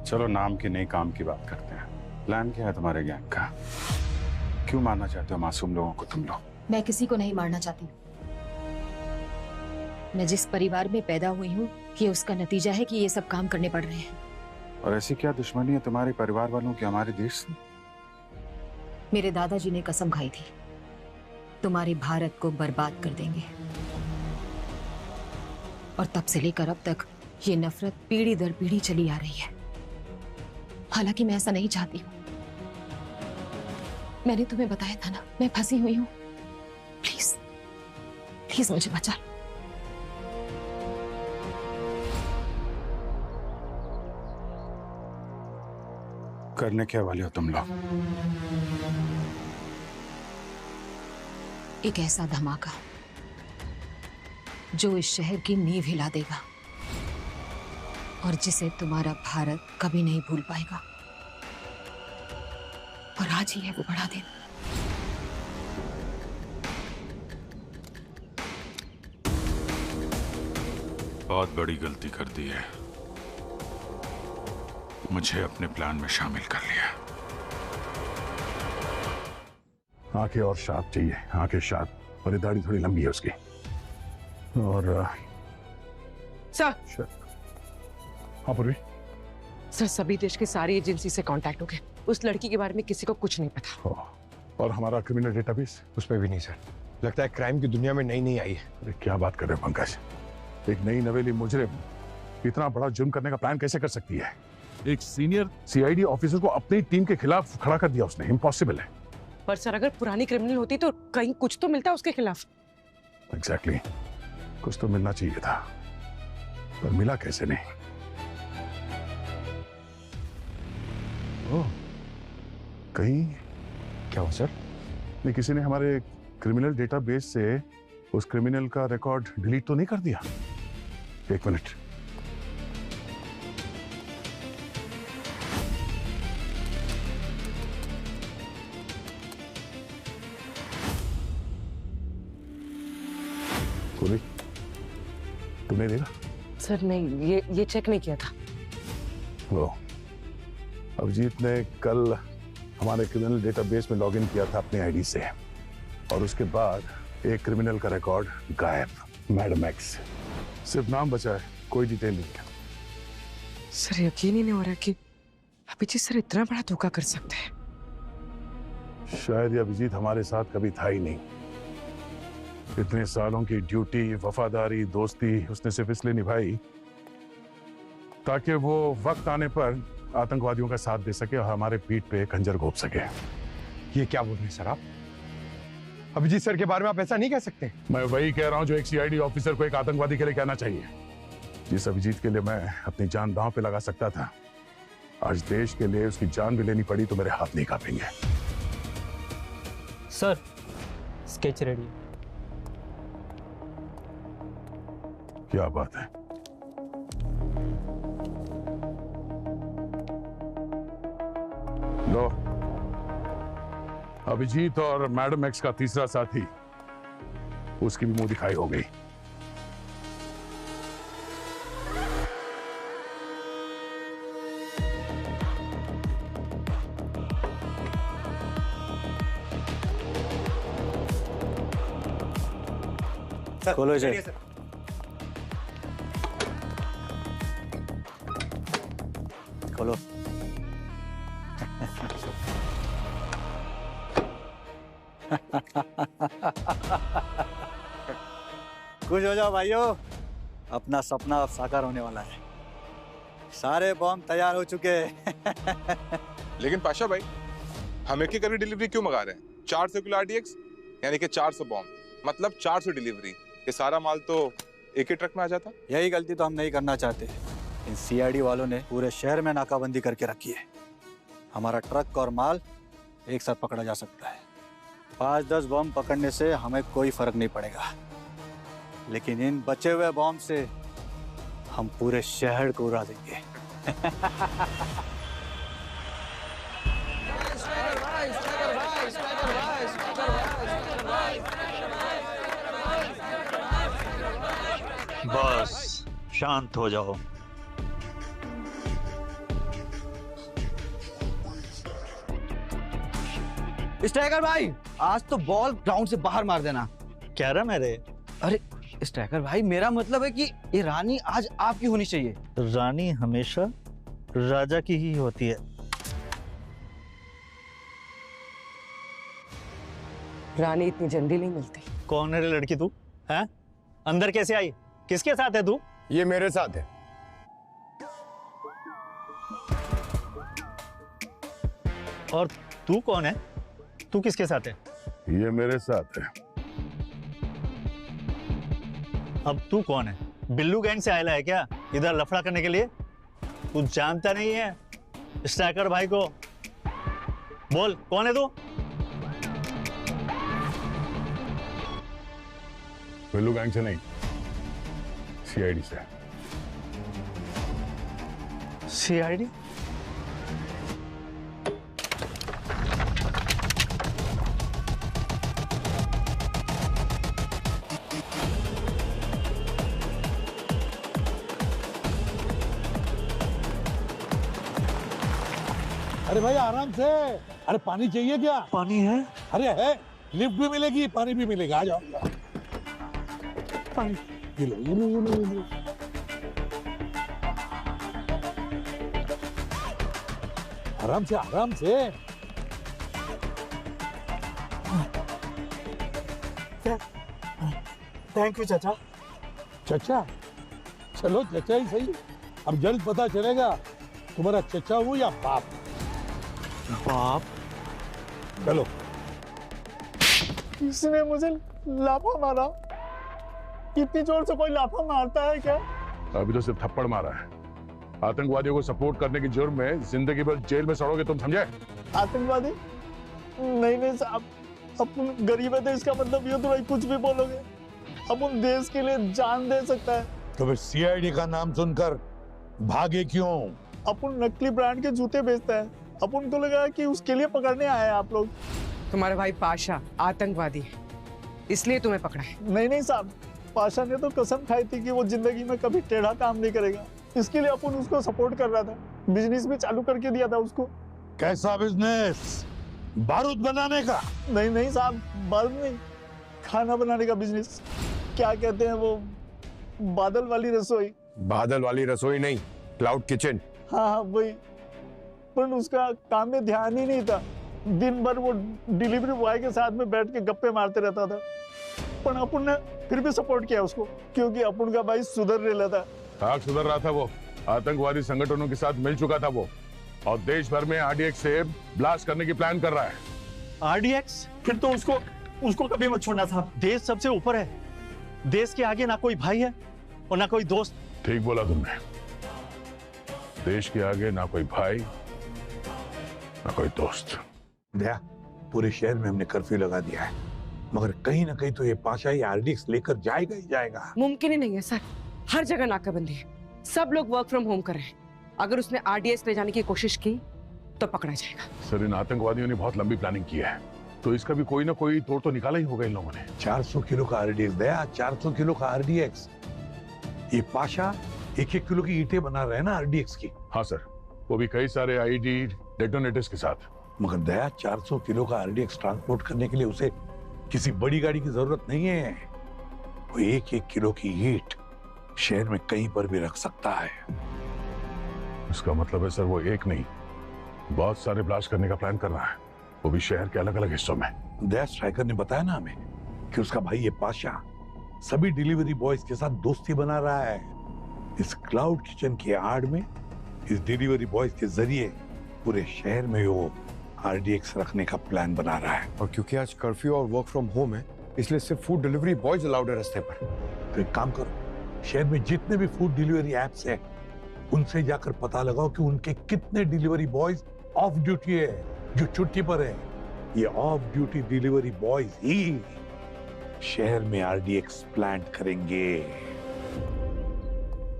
चलो नाम की नहीं काम की बात करते हैं। प्लान क्या है तुम्हारे गैंग का? क्यों मारना चाहते हो मासूम लोगों को तुम लोग? मैं किसी को नहीं मारना चाहती। मैं जिस परिवार में पैदा हुई हूँ ये उसका नतीजा है कि ये सब काम करने पड़ रहे हैं। और ऐसी क्या दुश्मनी है तुम्हारे परिवार वालों की हमारे देश से? मेरे दादाजी ने कसम खाई थी तुम्हारे भारत को बर्बाद कर देंगे, और तब से लेकर अब तक ये नफरत पीढ़ी दर पीढ़ी चली आ रही है। हालांकि मैं ऐसा नहीं चाहती हूँ। मैंने तुम्हें बताया था ना, मैं फंसी हुई हूँ। प्लीज प्लीज मुझे बचा लो। करने क्या वाले हो तुम लोग? एक ऐसा धमाका जो इस शहर की नींव हिला देगा और जिसे तुम्हारा भारत कभी नहीं भूल पाएगा। और आज ही है वो बड़ा दिन। बहुत बड़ी गलती कर दी है। मुझे अपने प्लान में शामिल कर लिया। आंखें और शार्प चाहिए, आंखें शार्प, और ये दाढ़ी थोड़ी लंबी है उसकी। और सर। हाँ पूर्वी। सर सभी देश की सारी एजेंसी से कांटेक्ट हो गए। उस लड़की के बारे में किसी को कुछ नहीं पता। और हमारा क्रिमिनल डेटाबेस? उस पर भी नहीं सर। लगता है क्राइम की दुनिया में नई आई है। अरे क्या बात कर रहे हो पंकज? एक नई नवेली मुजरिम इतना बड़ा जुर्म करने का प्लान कैसे कर सकती है? एक सीनियर सीआईडी ऑफिसर को अपनी टीम के खिलाफ खड़ा कर दिया उसने। इम्पॉसिबल है। पर सर अगर पुरानी क्रिमिनल होती तो कहीं कुछ तो मिलता उसके खिलाफ। एग्जैक्टली कुछ तो मिलना चाहिए था, पर मिला कैसे नहीं? ओह, कहीं क्या हो सर? नहीं, किसी ने हमारे क्रिमिनल डेटाबेस से उस क्रिमिनल का रिकॉर्ड डिलीट तो नहीं कर दिया? एक मिनट। बोली, तुमने देखा? सर नहीं, ये चेक नहीं किया था। वो अभिजीत ने कल हमारे क्रिमिनल डेटाबेस में लॉगिन किया था अपने आईडी से, और उसके बाद एक क्रिमिनल का रिकॉर्ड गायब। Madam x. सिर्फ नाम बचा है, कोई डिटेल नहीं है। सर यकीन ही नहीं हो रहा कि अभिजीत सर इतना बड़ा धोखा कर सकते हैं। शायद ये अभिजीत हमारे साथ कभी था ही नहीं। इतने सालों की ड्यूटी, वफादारी, दोस्ती उसने सिर्फ इसलिए निभाई ताकि वो वक्त आने पर आतंकवादियों का साथ दे सके और हमारे पीठ पे खंजर घोंप सके। ये क्या बोल रहे हैं सर आप? अभिजीत सर के बारे में आप ऐसा नहीं कह सकते। मैं वही कह रहा हूं जो एक सीआईडी ऑफिसर को एक आतंकवादी के लिए कहना चाहिए। जिस अभिजीत के लिए मैं अपनी जान दांव पे लगा सकता था, आज देश के लिए उसकी जान भी लेनी पड़ी तो मेरे हाथ नहीं कांपेंगे। Sir sketch ready. क्या बात है? लो, अभिजीत और मैडम एक्स का तीसरा साथी, उसकी भी मुंह दिखाई हो गई। खोलो इसे। खोलो। खुश हो जाओ भाइयों, अपना सपना अब साकार होने वाला है। सारे बॉम्ब तैयार हो चुके हैं। लेकिन पाशा भाई, हम एक ही डिलीवरी क्यों मंगा रहे हैं? 400 किलो आरडीएक्स यानी कि 400 बॉम्ब, मतलब 400 डिलीवरी। ये सारा माल तो एक ही ट्रक में आ जाता। यही गलती तो हम नहीं करना चाहते। इन सीआईडी वालों ने पूरे शहर में नाकाबंदी करके रखी है। हमारा ट्रक और माल एक साथ पकड़ा जा सकता है, 5-10 बम पकड़ने से हमें कोई फर्क नहीं पड़ेगा, लेकिन इन बचे हुए बम से हम पूरे शहर को उड़ा देंगे। बस शांत हो जाओ। स्ट्राइकर भाई, आज तो बॉल ग्राउंड से बाहर मार देना। क्या रहा मेरे? अरे स्ट्राइकर भाई, मेरा मतलब है कि ये रानी आज आपकी होनी चाहिए। रानी हमेशा राजा की ही होती है। रानी इतनी जल्दी नहीं मिलती। कौन है रे लड़की तू? हैं? अंदर कैसे आई? किसके साथ है तू? ये मेरे साथ है। और तू कौन है? तू किसके साथ है? ये मेरे साथ है। अब तू कौन है? बिल्लू गैंग से आया है क्या इधर लफड़ा करने के लिए? तू जानता नहीं है स्ट्राइकर भाई को? बोल कौन है तू? बिल्लू गैंग से नहीं, सीआईडी से। सीआईडी? अरे भाई आराम से। अरे पानी चाहिए क्या? पानी है? अरे है, लिफ्ट भी मिलेगी, पानी भी मिलेगा। आ जाओ। पानी ये लो, ये लो, ये लो, ये लो। आराम से, आराम से। थैंक यू चाचा। चचा? चलो चचा ही सही। अब जल्द पता चलेगा तुम्हारा चचा हूँ या बाप। बाप? चलो। किसने मुझे लाफा मारा? इतनी जोर से कोई लाफा मारता है क्या? अभी तो सिर्फ थप्पड़ मारा है। आतंकवादियों को सपोर्ट करने की जुर्म में जिंदगी भर जेल में सड़ोगे तुम, समझे? आतंकवादी? नहीं नहीं साहब, अपन गरीब है तो इसका मतलब ये तो भाई कुछ भी बोलोगे। अपन देश के लिए जान दे सकता है। तो फिर सीआईडी का नाम सुनकर भागे क्यों? अपन नकली ब्रांड के जूते बेचता है। अपन को लगा कि उसके लिए पकड़ने आए हैं आप लोग। तुम्हारा भाई पाशा आतंकवादी है, इसलिए तुम्हें पकड़ा है। नहीं नहीं साहब, पाशा ने तो कसम खाई थी कि वो जिंदगी में कभी टेढ़ा काम नहीं करेगा। इसके लिए अपन उसको सपोर्ट कर रहा था, बिजनेस भी चालू करके दिया था उसको। कैसा बिजनेस? बारूद बनाने का? नहीं नहीं साहब, बारूद नहीं, खाना बनाने का बिजनेस। क्या कहते हैं वो, बादल वाली रसोई। बादल वाली रसोई नहीं, क्लाउड किचन। हाँ हाँ वही। पर उसका काम में ध्यान ही नहीं था। दिन भर वो डिलीवरी बॉय के साथ में बैठ के गप्पे मारते रहता था। पर अपन ने फिर भी सपोर्ट किया उसको, क्योंकि अपन का भाई सुधर रहा था। हाँ सुधर रहा था वो। आतंकवादी संगठनों के साथ मिल चुका था वो, और देश भर में आरडीएक्स से ब्लास्ट करने की प्लान कर रहा है। आरडीएक्स? फिर तो उसको कभी मत छोड़ना था। देश सबसे ऊपर है। देश के आगे ना कोई भाई है और ना कोई दोस्त। ठीक बोला तुमने। देश के आगे ना कोई भाई ना कोई दोस्त। दया, पूरे शहर में हमने कर्फ्यू लगा दिया है, मगर कहीं ना कहीं तो ये पाशा ही आरडीएक्स लेकर जाएगा ही जाएगा। मुमकिन ही नहीं है सर, हर जगह नाकाबंदी है, सब लोग वर्क फ्रॉम होम कर रहे हैं। अगर उसने आरडीएक्स ले जाने की कोशिश की तो पकड़ा जाएगा। सर इन आतंकवादियों ने बहुत लंबी प्लानिंग की है, तो इसका भी कोई ना कोई तोड़ तो निकाला ही होगा इन लोगों ने। 400 किलो का आरडीएक्स। दया, 400 किलो का आरडीएक्स। ये पाशा 1-1 किलो की ईंटें बना रहे हैं ना आरडीएक्स की। हाँ सर, वो भी कई सारे आईडी डेटोनेटर्स के साथ। मगर दया, 400 किलो का आरडीएक्स ट्रांसपोर्ट करने के लिए उसे किसी बड़ी गाड़ी की जरूरत नहीं है। वो 1-1 किलो की ईंट शहर में कहीं पर भी रख सकता है। इसका मतलब है सर वो एक नहीं, बहुत सारे ब्लास्ट करने का प्लान कर रहा है, वो भी शहर के अलग अलग हिस्सों में। दया, स्ट्राइकर ने बताया ना हमें कि उसका भाई ये पाशा सभी डिलीवरी बॉयज के साथ दोस्ती बना रहा है। इस क्लाउड किचन की आड़ में इस डिलीवरी बॉयज के जरिए पूरे शहर में वो आरडीएक्स रखने का प्लान बना रहा है। और क्योंकि आज कर्फ्यू और वर्क फ्रॉम होम है, इसलिए सिर्फ फूड डिलीवरी बॉयज अलाउड है रास्ते पर। तो एक काम करो, शहर में जितने भी फूड डिलीवरी एप्स हैं, उनसे जाकर पता लगाओ कि उनके कितने डिलीवरी बॉयज ऑफ ड्यूटी है, जो छुट्टी पर है। ये ऑफ ड्यूटी डिलीवरी बॉयज ही शहर में आरडीएक्स प्लांट करेंगे।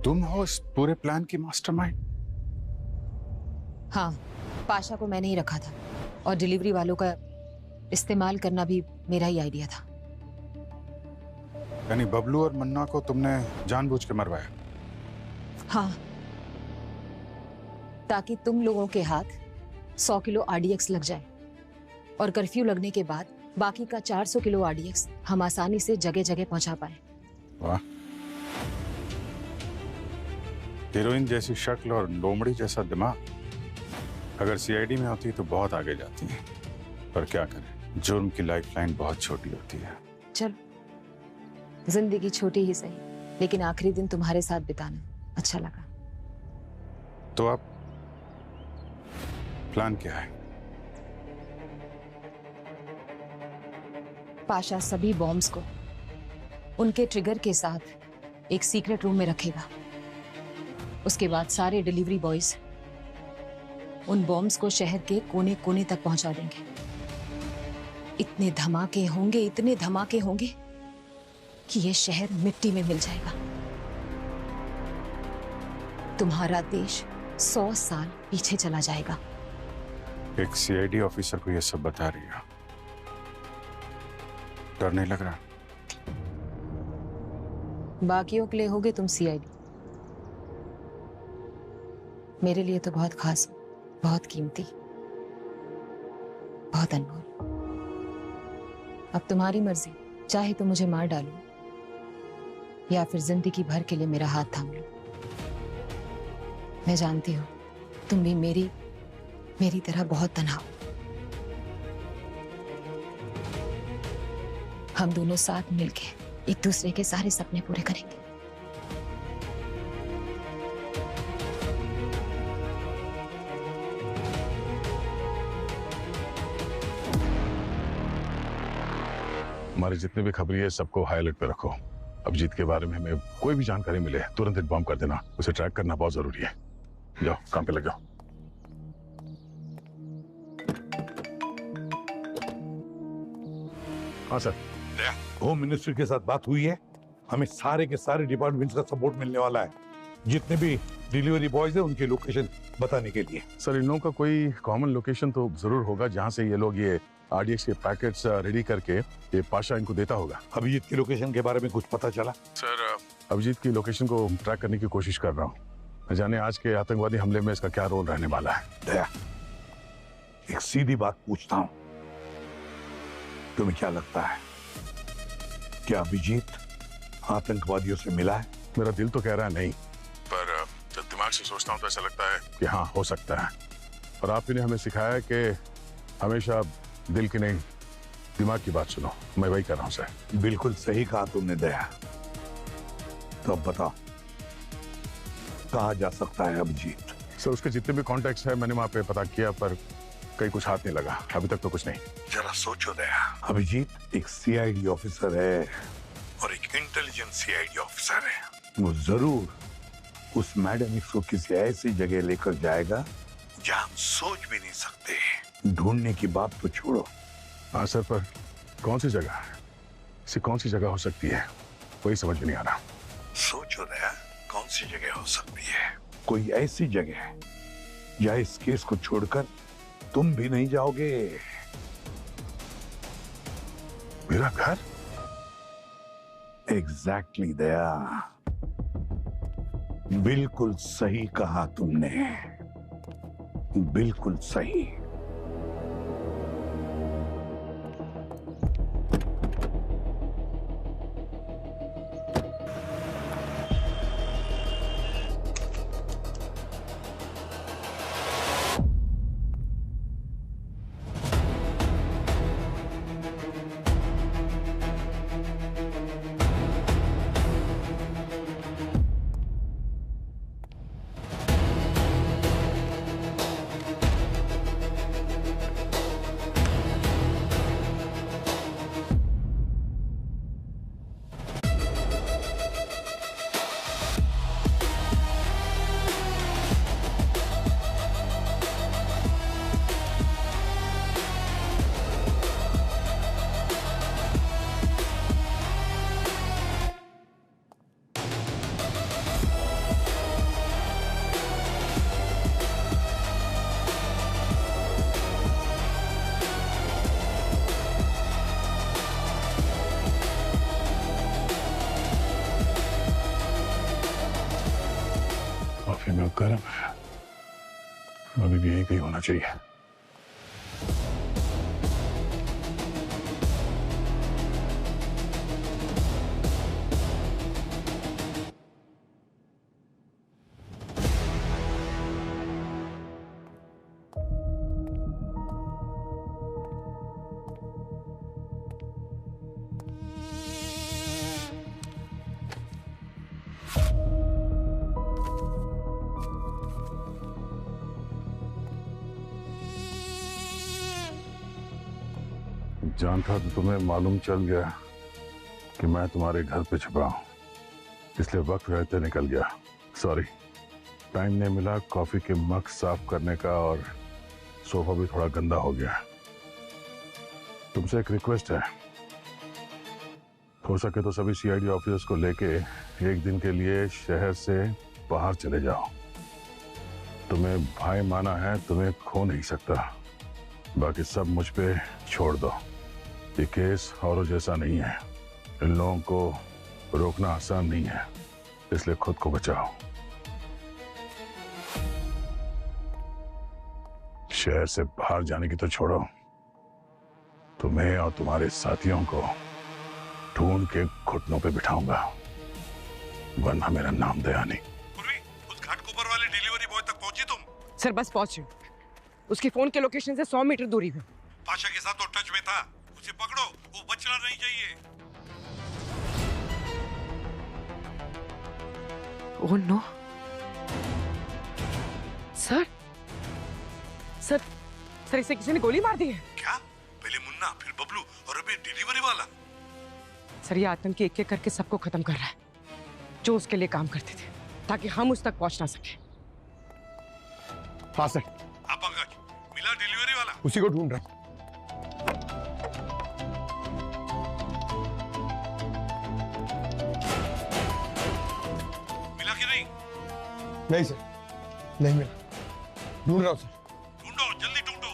तुम हो इस पूरे प्लान की मास्टरमाइंड? हाँ, पाशा को मैंने ही रखा था और डिलीवरी वालों का इस्तेमाल करना भी मेरा ही आइडिया था। यानी बबलू और मुन्ना को तुमने जानबूझ के मरवाया? हाँ, ताकि तुम लोगों के हाथ 100 किलो आरडीएक्स लग जाए और कर्फ्यू लगने के बाद बाकी का 400 किलो आरडीएक्स हम आसानी से जगह जगह पहुंचा पाए। वाह, हीरोइन जैसी शक्ल और लोमड़ी जैसा दिमाग अगर सीआईडी में होती तो बहुत आगे जाती है, पर क्या करें, जुर्म की लाइफलाइन बहुत छोटी होती है। चल, जिंदगी छोटी ही सही, लेकिन आखिरी दिन तुम्हारे साथ बिताना अच्छा लगा। तो अब प्लान क्या है? पाशा सभी बॉम्ब्स को उनके ट्रिगर के साथ एक सीक्रेट रूम में रखेगा। उसके बाद सारे डिलीवरी बॉयज उन बॉम्ब्स को शहर के कोने कोने तक पहुंचा देंगे। इतने धमाके होंगे कि ये शहर मिट्टी में मिल जाएगा। तुम्हारा देश 100 साल पीछे चला जाएगा। एक सीआईडी ऑफिसर को ये सब बता रही हो, डर नहीं लग रहा? बाकियों के लिए होगे तुम सीआईडी, मेरे लिए तो बहुत खास, बहुत कीमती, बहुत अनमोल। अब तुम्हारी मर्जी, चाहे तो मुझे मार डालो या फिर जिंदगी भर के लिए मेरा हाथ थाम लो। मैं जानती हूँ तुम भी मेरी तरह बहुत तन्हा हो। हम दोनों साथ मिलके एक दूसरे के सारे सपने पूरे करेंगे। हमारे जितने भी खबरी है सबको हाई अलर्ट पे रखो। अभिजीत के बारे में हमें कोई भी जानकारी मिले तुरंत इन्फॉर्म कर देना। उसे ट्रैक करना बहुत जरूरी है। जाओ काम पे लग जाओ। हाँ सर, होम मिनिस्टर के साथ बात हुई है। हमें सारे के सारे डिपार्टमेंट्स का सपोर्ट मिलने वाला है, जितने भी डिलीवरी बॉयज हैं उनकी लोकेशन बताने के लिए। सर, इन लोगों का कोई कॉमन लोकेशन तो जरूर होगा जहां से ये लोग ये आरडीएक्स के पैकेट्स रेडी करके ये पाशा इनको देता होगा। अभिजीत की लोकेशन के बारे में कुछ पता चला? सर, अभिजीत की लोकेशन को ट्रैक करने की कोशिश कर रहा हूँ। जाने आज के आतंकवादी हमले में इसका क्या रोल रहने वाला है। दया, एक सीधी बात पूछता हूँ, तुम्हें क्या लगता है क्या अभिजीत आतंकवादियों से मिला है? मेरा दिल तो कह रहा है नहीं, पर जब दिमाग से सोचता हूँ तो ऐसा लगता है कि हाँ, हो सकता है। और आप ने हमें सिखाया है कि हमेशा दिल की नहीं दिमाग की बात सुनो। मैं वही कर रहा हूँ सर। बिल्कुल सही कहा तुमने दया। तो अब बताओ कहाँ जा सकता है अभिजीत? सर, उसके जितने भी कॉन्टेक्ट्स हैं मैंने वहाँ पे पता किया, पर कहीं कुछ हाथ नहीं लगा। अभी तक तो कुछ नहीं। जरा सोचो दया, अभिजीत एक सीआईडी ऑफिसर है और एक इंटेलिजेंट सीआईडी ऑफिसर है। वो जरूर उस मैडम एक्स को किसी ऐसी जगह लेकर जाएगा जहां हम सोच भी नहीं सकते। ढूंढने की बात तो छोड़ो। हाँ सर, पर कौन सी जगह है? ऐसी कौन सी जगह हो सकती है, वही समझ में नहीं आ रहा। सोचो दया, कौन सी जगह हो सकती है? कोई ऐसी जगह या इस केस को छोड़कर तुम भी नहीं जाओगे? मेरा घर? एग्जैक्टली दया, बिल्कुल सही कहा तुमने, बिल्कुल सही। गर्म है, अभी भी यहीं कहीं होना चाहिए। जानता तो तुम्हें मालूम चल गया कि मैं तुम्हारे घर पे छुपा हूं, इसलिए वक्त रहते निकल गया। सॉरी, टाइम नहीं मिला कॉफी के मग साफ करने का, और सोफा भी थोड़ा गंदा हो गया। तुमसे एक रिक्वेस्ट है, हो सके तो सभी सीआईडी ऑफिसर्स को लेके एक दिन के लिए शहर से बाहर चले जाओ। तुम्हें भाई माना है, तुम्हें खो नहीं सकता, बाकी सब मुझ पे छोड़ दो। ये केस औरों जैसा नहीं है, इन लोगों को रोकना आसान नहीं है, इसलिए खुद को बचाओ। शहर से बाहर जाने की तो छोड़ो, तुम्हें और तुम्हारे साथियों को ढूंढ के घुटनों पे बिठाऊंगा, वरना मेरा नाम दया नहीं। उस घाटकोपर वाले डिलीवरी बॉय तक पहुंची तुम? सर बस पहुंचे, उसकी फोन के लोकेशन से 100 मीटर दूरी पे। पाशा के साथ तो टच में था, उसे पकड़ो, वो बचना नहीं चाहिए। Oh no sir, sir sir इसे किसी ने गोली मार दी है क्या? पहले मुन्ना, फिर बबलू और अभी डिलीवरी वाला। सर ये आतंकी एक एक करके सबको खत्म कर रहा है जो उसके लिए काम करते थे, ताकि हम उस तक पहुंच ना सके। हाँ सर। हाँ पंकज, मिला डिलीवरी वाला? उसी को ढूंढ रहा। मिला कि नहीं? नहीं सर, नहीं मिला, ढूंढ रहा हूं सर। ढूंढो, जल्दी ढूंढो।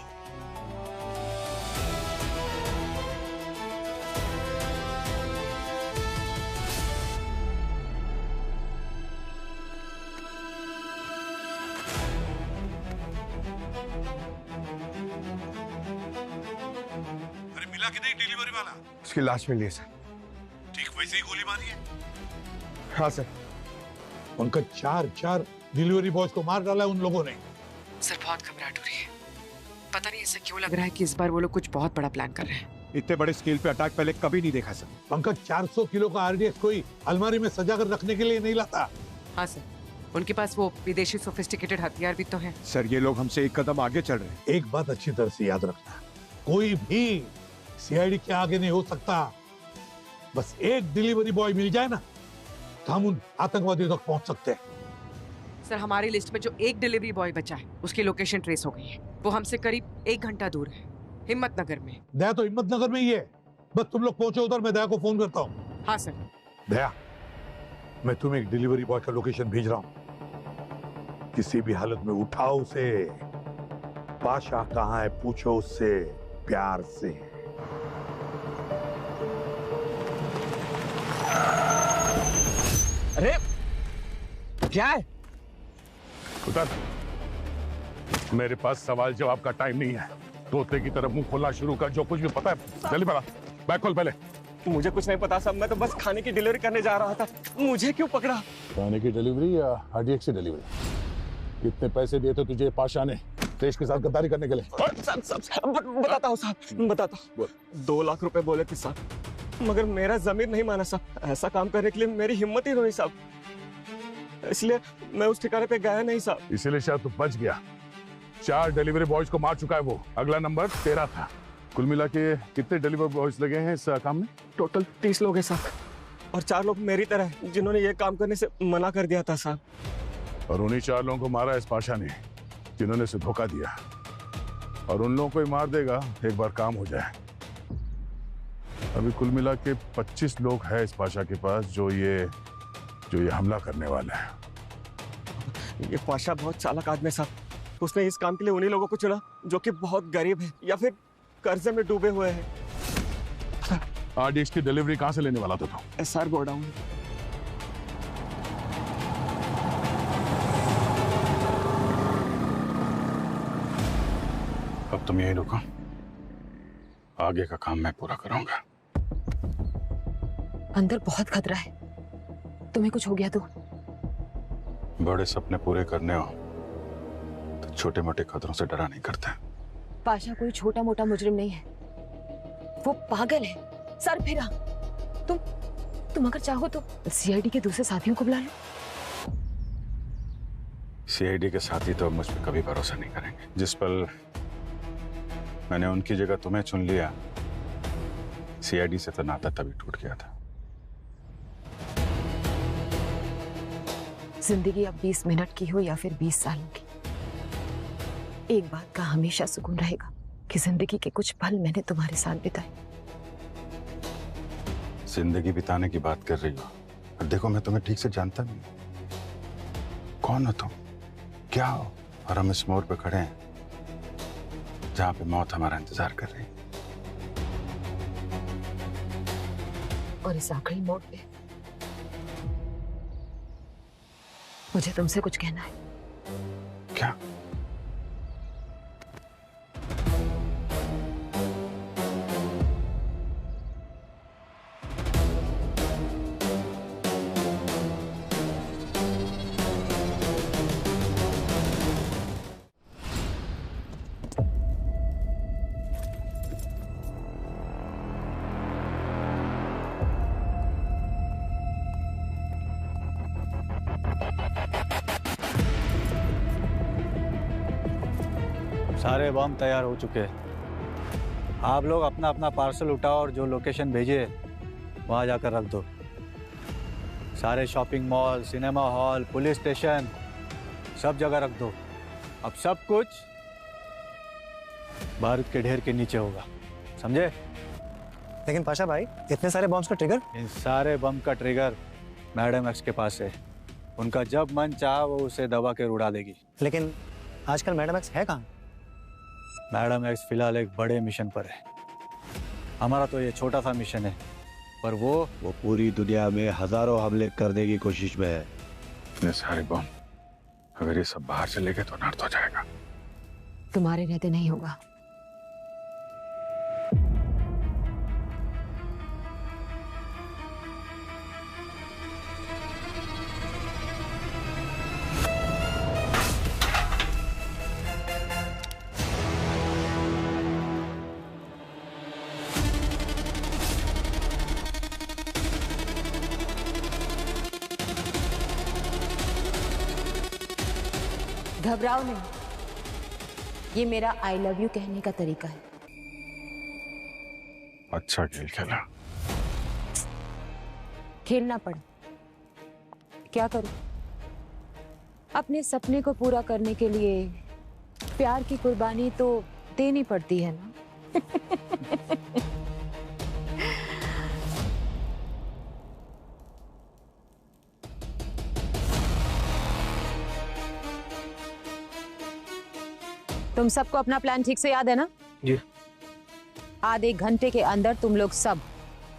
अरे मिला कि नहीं डिलीवरी वाला? उसकी लाश मिली है सर। ठीक वैसे ही गोली मारी है? हाँ सर। उनका चार डिलीवरी बॉयज को मार डाला उन लोगों ने। सर बहुत घबराहट हो रही है, पता नहीं ऐसा क्यों लग रहा है कि इस बार वो लोग कुछ बहुत बड़ा प्लान कर रहे हैं। इतने बड़े स्केल पे अटैक पहले कभी नहीं देखा सर। पंकज, 400 किलो का आरडीएक्स कोई अलमारी में सजा कर रखने के लिए नहीं लाता। हाँ सर, उनके पास वो विदेशी सोफिस्टिकेटेड हथियार भी तो हैं। सर ये लोग हमसे एक कदम आगे चल रहे हैं। एक बात अच्छी तरह से याद रखना, कोई भी सीआईडी के आगे नहीं हो सकता। बस एक डिलीवरी बॉय मिल जाए ना, तो हम उन आतंकवादियों तक पहुंच सकते हैं। सर हमारी लिस्ट में जो एक डिलीवरी बॉय बचा है उसकी लोकेशन ट्रेस हो गई है, वो हमसे करीब 1 घंटा दूर है, हिम्मत नगर में। दया तो हिम्मत नगर में ही है, बस तुम लोग पहुंचो उधर, मैं दया को फोन करता हूँ। हाँ सर। दया, मैं तुम्हें एक डिलीवरी बॉय का लोकेशन भेज रहा हूँ, किसी भी हालत में उठाओ उसे। पाशा कहाँ है पूछो उससे प्यार से। अरे क्या है? उतर, मेरे पास सवाल जवाब का टाइम नहीं है। तोते की तरफ मुंह खोलना शुरू कर, जो कुछ भी पता है जल्दी बता। बैग खोल पहले। मुझे कुछ नहीं पता साहब, मैं तो बस खाने की डिलीवरी करने जा रहा था। मुझे क्यों पकड़ा? खाने की डिलीवरी या आरडीएक्स की डिलीवरी? कितने पैसे दिए थे तुझे पाशा ने देश के साथ गद्दारी करने के लिए? बताता हूँ साहब, बताता हूँ। 2 लाख रुपए बोले थे साहब, मगर मेरा जमीर नहीं माना साहब। ऐसा काम करने के लिए मेरी हिम्मत ही नहीं साहब, इसलिए मैं उस ठिकाने पे गया नहीं साहब। इसीलिए शायद तू बच गया। 4 डिलीवरी बॉयज को मार चुका है वो, अगला नंबर तेरा था। कुल मिला के कितने डिलीवरी बॉयज लगे हैं इस काम में? टोटल 30 लोग हैं साहब, और 4 लोग मेरी तरह हैं जिन्होंने ये काम करने से मना कर दिया था साहब। और उन्हीं 4 लोगों को मारा इस पाशा ने जिन्होंने उसे धोखा दिया, और उन लोगों को ही मार देगा एक बार काम हो जाए। अभी कुल मिला के 25 लोग हैं इस पाशा के पास जो ये हमला करने वाले हैं। ये पाशा बहुत चालाक आदमी साहब, उसने इस काम के लिए उन्हीं लोगों को चुना जो कि बहुत गरीब है या फिर कर्जे में डूबे हुए हैं। आरडीएक्स की डिलीवरी कहां से लेने वाला था तू? SR godown. तुम यही रुको, आगे का काम मैं पूरा करूंगा। अंदर बहुत खतरा है, तुम्हें कुछ हो गया तो? बड़े सपने पूरे करने हो तो छोटे मोटे खतरों से डरा नहीं करते। पाशा कोई छोटा मोटा मुजरिम नहीं है, वो पागल है, सर फिरा। तुम अगर चाहो तो सीआईडी के दूसरे साथियों को बुला लो। सीआईडी के साथी तो मुझ पर कभी भरोसा नहीं करेंगे। जिस पल मैंने उनकी जगह तुम्हें चुन लिया, सीआईडी से तो नाता तभी टूट गया था। जिंदगी अब 20 मिनट की हो या फिर 20 सालों की, एक बात का हमेशा सुकून रहेगा कि जिंदगी के कुछ पल मैंने तुम्हारे साथ बिताए। जिंदगी बिताने की बात कर रही हो, और देखो मैं तुम्हें ठीक से जानता नहीं। कौन हो तुम, क्या हो? और हम इस मोड़ पे खड़े हैं जहां पे मौत हमारा इंतजार कर रही है। और इस आखिरी मोड़ पे मुझे तुमसे कुछ कहना है। क्या? सारे बम तैयार हो चुके हैं। आप लोग अपना अपना पार्सल उठाओ और जो लोकेशन भेजे वहाँ जाकर रख दो। सारे shopping mall, cinema hall, police station, सब जगह रख दो। अब सब कुछ बारूद के ढेर के नीचे होगा, समझे? लेकिन पाशा भाई, इतने सारे बम्स का ट्रिगर? इन सारे बम का ट्रिगर मैडम एक्स के पास है। उनका जब मन चाह वो उसे दबा के उड़ा देगी। लेकिन आजकल मैडम एक्स है कहाँ? मैडम एक्स फिलहाल एक बड़े मिशन पर है। हमारा तो ये छोटा सा मिशन है, पर वो पूरी दुनिया में हजारों हमले करने की कोशिश में है। इतने सारे बम, अगर ये सब बाहर चले गए तो नर्द हो जाएगा। तुम्हारे रहते नहीं होगा। घबराओ नहीं, ये मेरा आई लव यू कहने का तरीका है। अच्छा खेल खेला। खेलना पड़े, क्या करूं? अपने सपने को पूरा करने के लिए प्यार की कुर्बानी तो देनी पड़ती है ना। तुम सबको अपना प्लान ठीक से याद है ना? जी। आधे घंटे के अंदर तुम लोग सब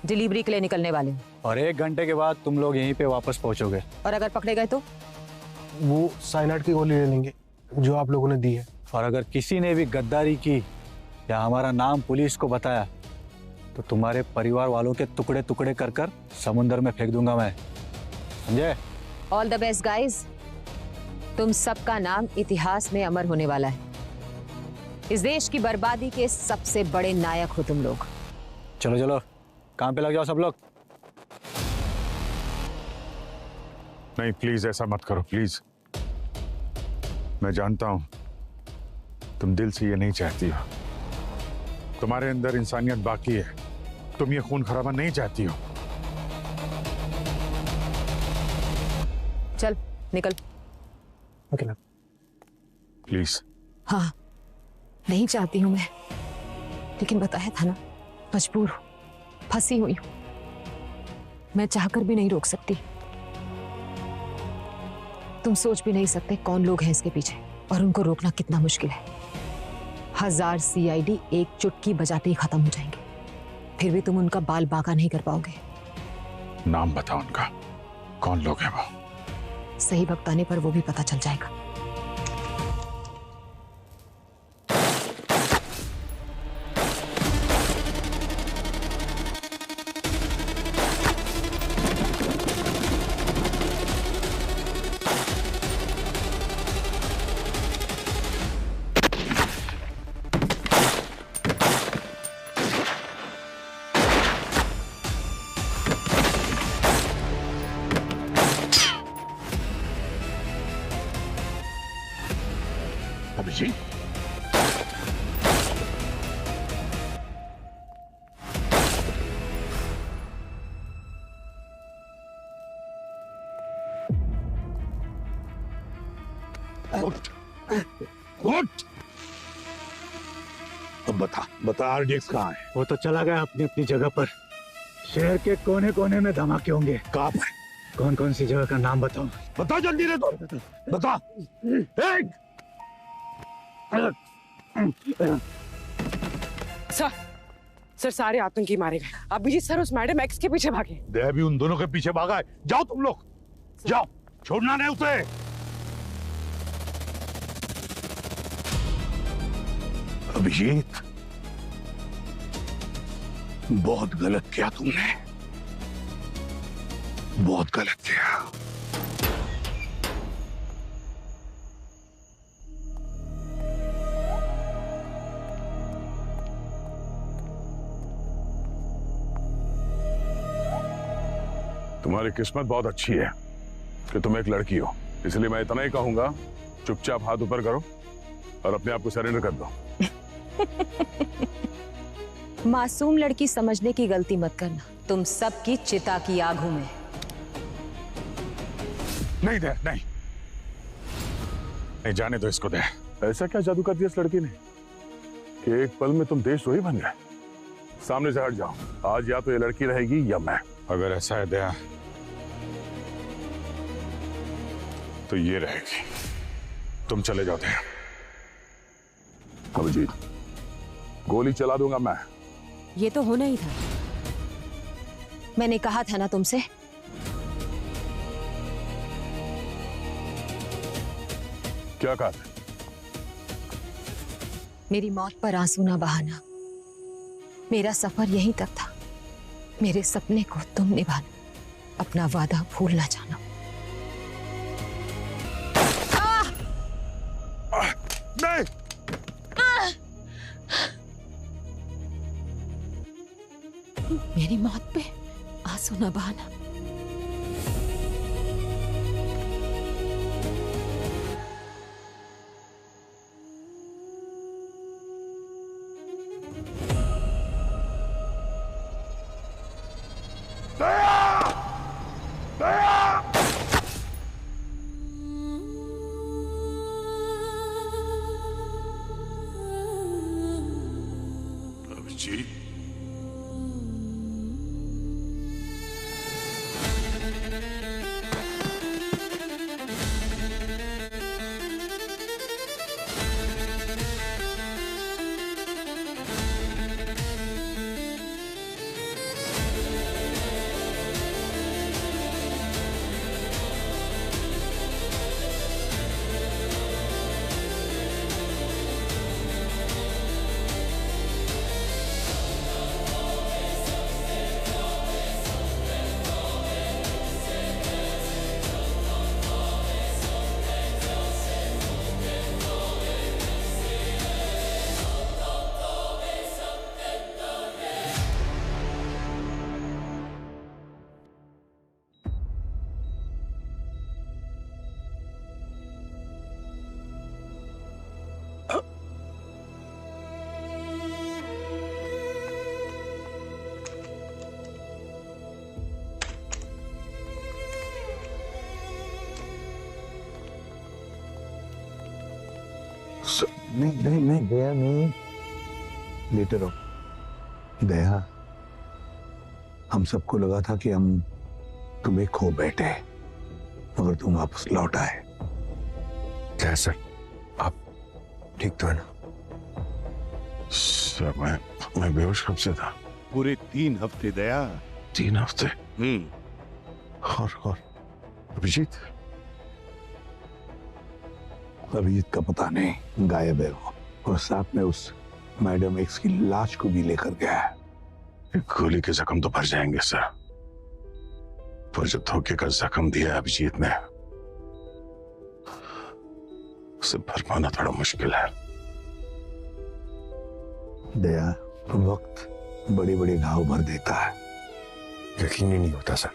डिलीवरी के लिए निकलने वाले हो। और 1 घंटे के बाद तुम लोग यहीं पे वापस पहुंचोगे। और अगर पकड़े गए तो? वो साइनाइड की गोली ले लेंगे जो आप लोगों ने दी है। और अगर किसी ने भी गद्दारी की या हमारा नाम पुलिस को बताया तो तुम्हारे परिवार वालों के टुकड़े टुकड़े कर कर समुद्र में फेंक दूंगा मैं, समझे? ऑल द बेस्ट गाइस, तुम सबका नाम इतिहास में अमर होने वाला है। इस देश की बर्बादी के सबसे बड़े नायक हो तुम लोग। चलो चलो काम पे लग जाओ सब लोग। नहीं प्लीज ऐसा मत करो प्लीज। मैं जानता हूं तुम दिल से ये नहीं चाहती हो, तुम्हारे अंदर इंसानियत बाकी है, तुम ये खून खराबा नहीं चाहती हो। चल निकल। Okay please. हाँ नहीं चाहती हूं मैं, लेकिन बताया था ना, मजबूर हूं, फंसी हुई हूं। मैं चाहकर भी नहीं रोक सकती। तुम सोच भी नहीं सकते कौन लोग हैं इसके पीछे और उनको रोकना कितना मुश्किल है। 1000 सीआईडी एक चुटकी बजाते ही खत्म हो जाएंगे, फिर भी तुम उनका बाल बांका नहीं कर पाओगे। नाम बताओ उनका, कौन लोग हैं वो? सही वक्त आने पर वो भी पता चल जाएगा। अभिजीत, उठ। अब बता आरडीएक्स कहाँ है? वो तो चला गया अपनी अपनी जगह पर। शहर के कोने कोने में धमाके होंगे। कहाँ पर? कौन कौन सी जगह का नाम बताओ? बता जल्दी रे, तो बता। एक सर सारे आतंकी मारे गए। अभिजीत सर उस मैडम एक्स के पीछे भागे। दया भी उन दोनों के पीछे भागा है। जाओ तुम लोग, जाओ, छोड़ना नहीं उसे। अभिजीत, बहुत गलत किया तुमने, बहुत गलत किया। तुम्हारी किस्मत बहुत अच्छी है कि तुम एक लड़की हो, इसलिए मैं इतना ही कहूंगा, चुपचाप हाथ ऊपर करो और अपने आप को सरेंडर कर दो। मासूम लड़की समझने की गलती मत करना, तुम सबकी चिता की आग हूं मैं। नहीं दे, नहीं, जाने दो इसको। दे, ऐसा क्या जादू कर दिया इस लड़की ने कि एक पल में तुम देशद्रोही बन गए? सामने से हट जाओ, आज या तो ये लड़की रहेगी या मैं। अगर ऐसा है दया तो ये रहेगी। तुम चले जाते हैं। अभिजीत, गोली चला दूंगा मैं। ये तो होना ही था, मैंने कहा था ना तुमसे। क्या कहा था? मेरी मौत पर आंसू ना बहाना। मेरा सफर यहीं तक था, मेरे सपने को तुम निभाना, अपना वादा भूल ना जाना। नहीं, मेरी मौत पे आंसू ना बहाना। अभिजीत, नहीं नहीं नहीं दया, नहीं, लेटे रहो। दया, हम सबको लगा था कि हम तुम्हें खो बैठे, मगर तुम वापस लौट आए। दया सर, आप ठीक तो है ना? सर, मैं बेहोश कब से था? पूरे 3 हफ्ते दया। 3 हफ्ते? और अभिजीत? अभिजीत का पता नहीं, गायब है वो, और साथ में उस मैडम एक्स की लाश को भी लेकर गया है। गोली के जख्म तो भर जाएंगे सर, पर जो धोखे का जख्म दिया अभिजीत ने, उसे भर पाना थोड़ा मुश्किल है। दया, वक्त बड़े बड़े घाव भर देता है। यकीन ही नहीं होता सर,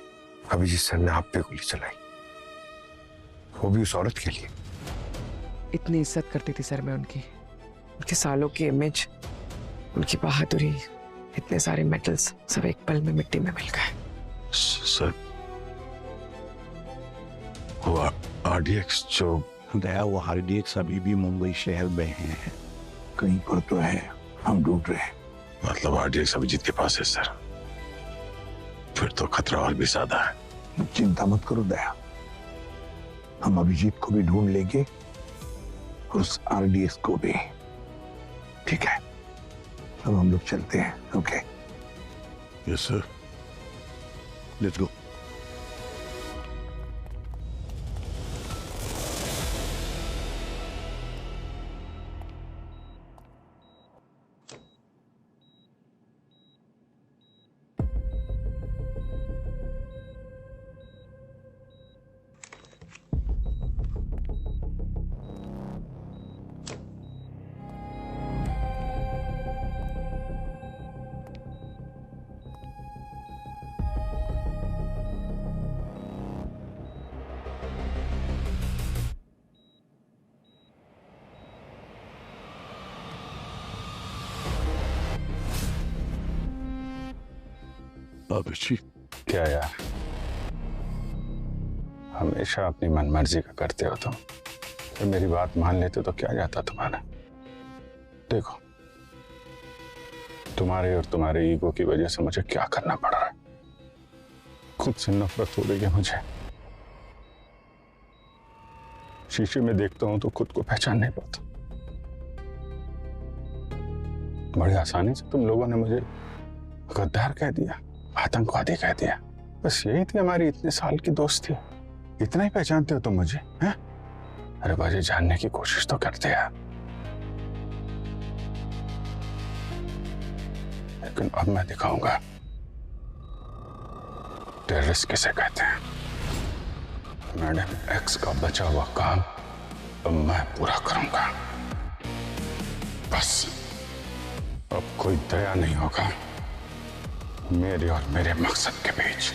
अभिजीत सर ने आप पे गोली चलाई, वो भी उस औरत के लिए। इतनी इज्जत करती थी सर मैं उनकी, उनके सालों की इमेज, उनकी बहादुरी, इतने सारे मेडल्स सब एक पल में मिट्टी में मिल गए। सर वो आरडीएक्स जो दया, वो आरडीएक्स अभी भी मुंबई शहर में है, कहीं पर तो है, हम ढूंढ रहे हैं। मतलब आरडीएक्स अभिजीत के पास है सर? फिर तो खतरा और भी ज्यादा है। चिंता मत करो दया, हम अभिजीत को भी ढूंढ लेंगे और उस आरडीएक्स को भी। ठीक है, अब हम लोग चलते हैं। Okay? Yes sir, let's go. Abhijit क्या यार, हमेशा अपनी मनमर्जी का करते हो तुम। तो मेरी बात मान लेते तो क्या जाता तुम्हारा। देखो, तुम्हारे और तुम्हारे ईगो की वजह से मुझे क्या करना पड़ रहा है। खुद से नफरत हो रही है मुझे। शीशे में देखता हूं तो खुद को पहचान नहीं पाता। बड़ी आसानी से तुम लोगों ने मुझे गद्दार कह दिया, आतंकवादी कह दिया। बस यही थी हमारी इतने साल की दोस्ती। इतना ही पहचानते हो तुम मुझे, हैं? अरे मुझे जानने की कोशिश तो करते यार। लेकिन अब मैं दिखाऊंगा टेररिस्ट किसे कहते हैं। मैडम एक्स का बचा हुआ काम अब मैं पूरा करूंगा। बस अब कोई दया नहीं होगा मेरे और मेरे मकसद के बीच।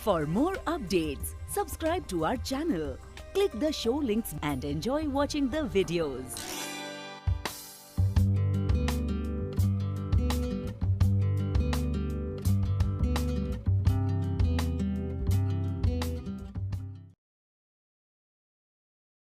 For more updates, subscribe to our channel, click the show links and enjoy watching the videos.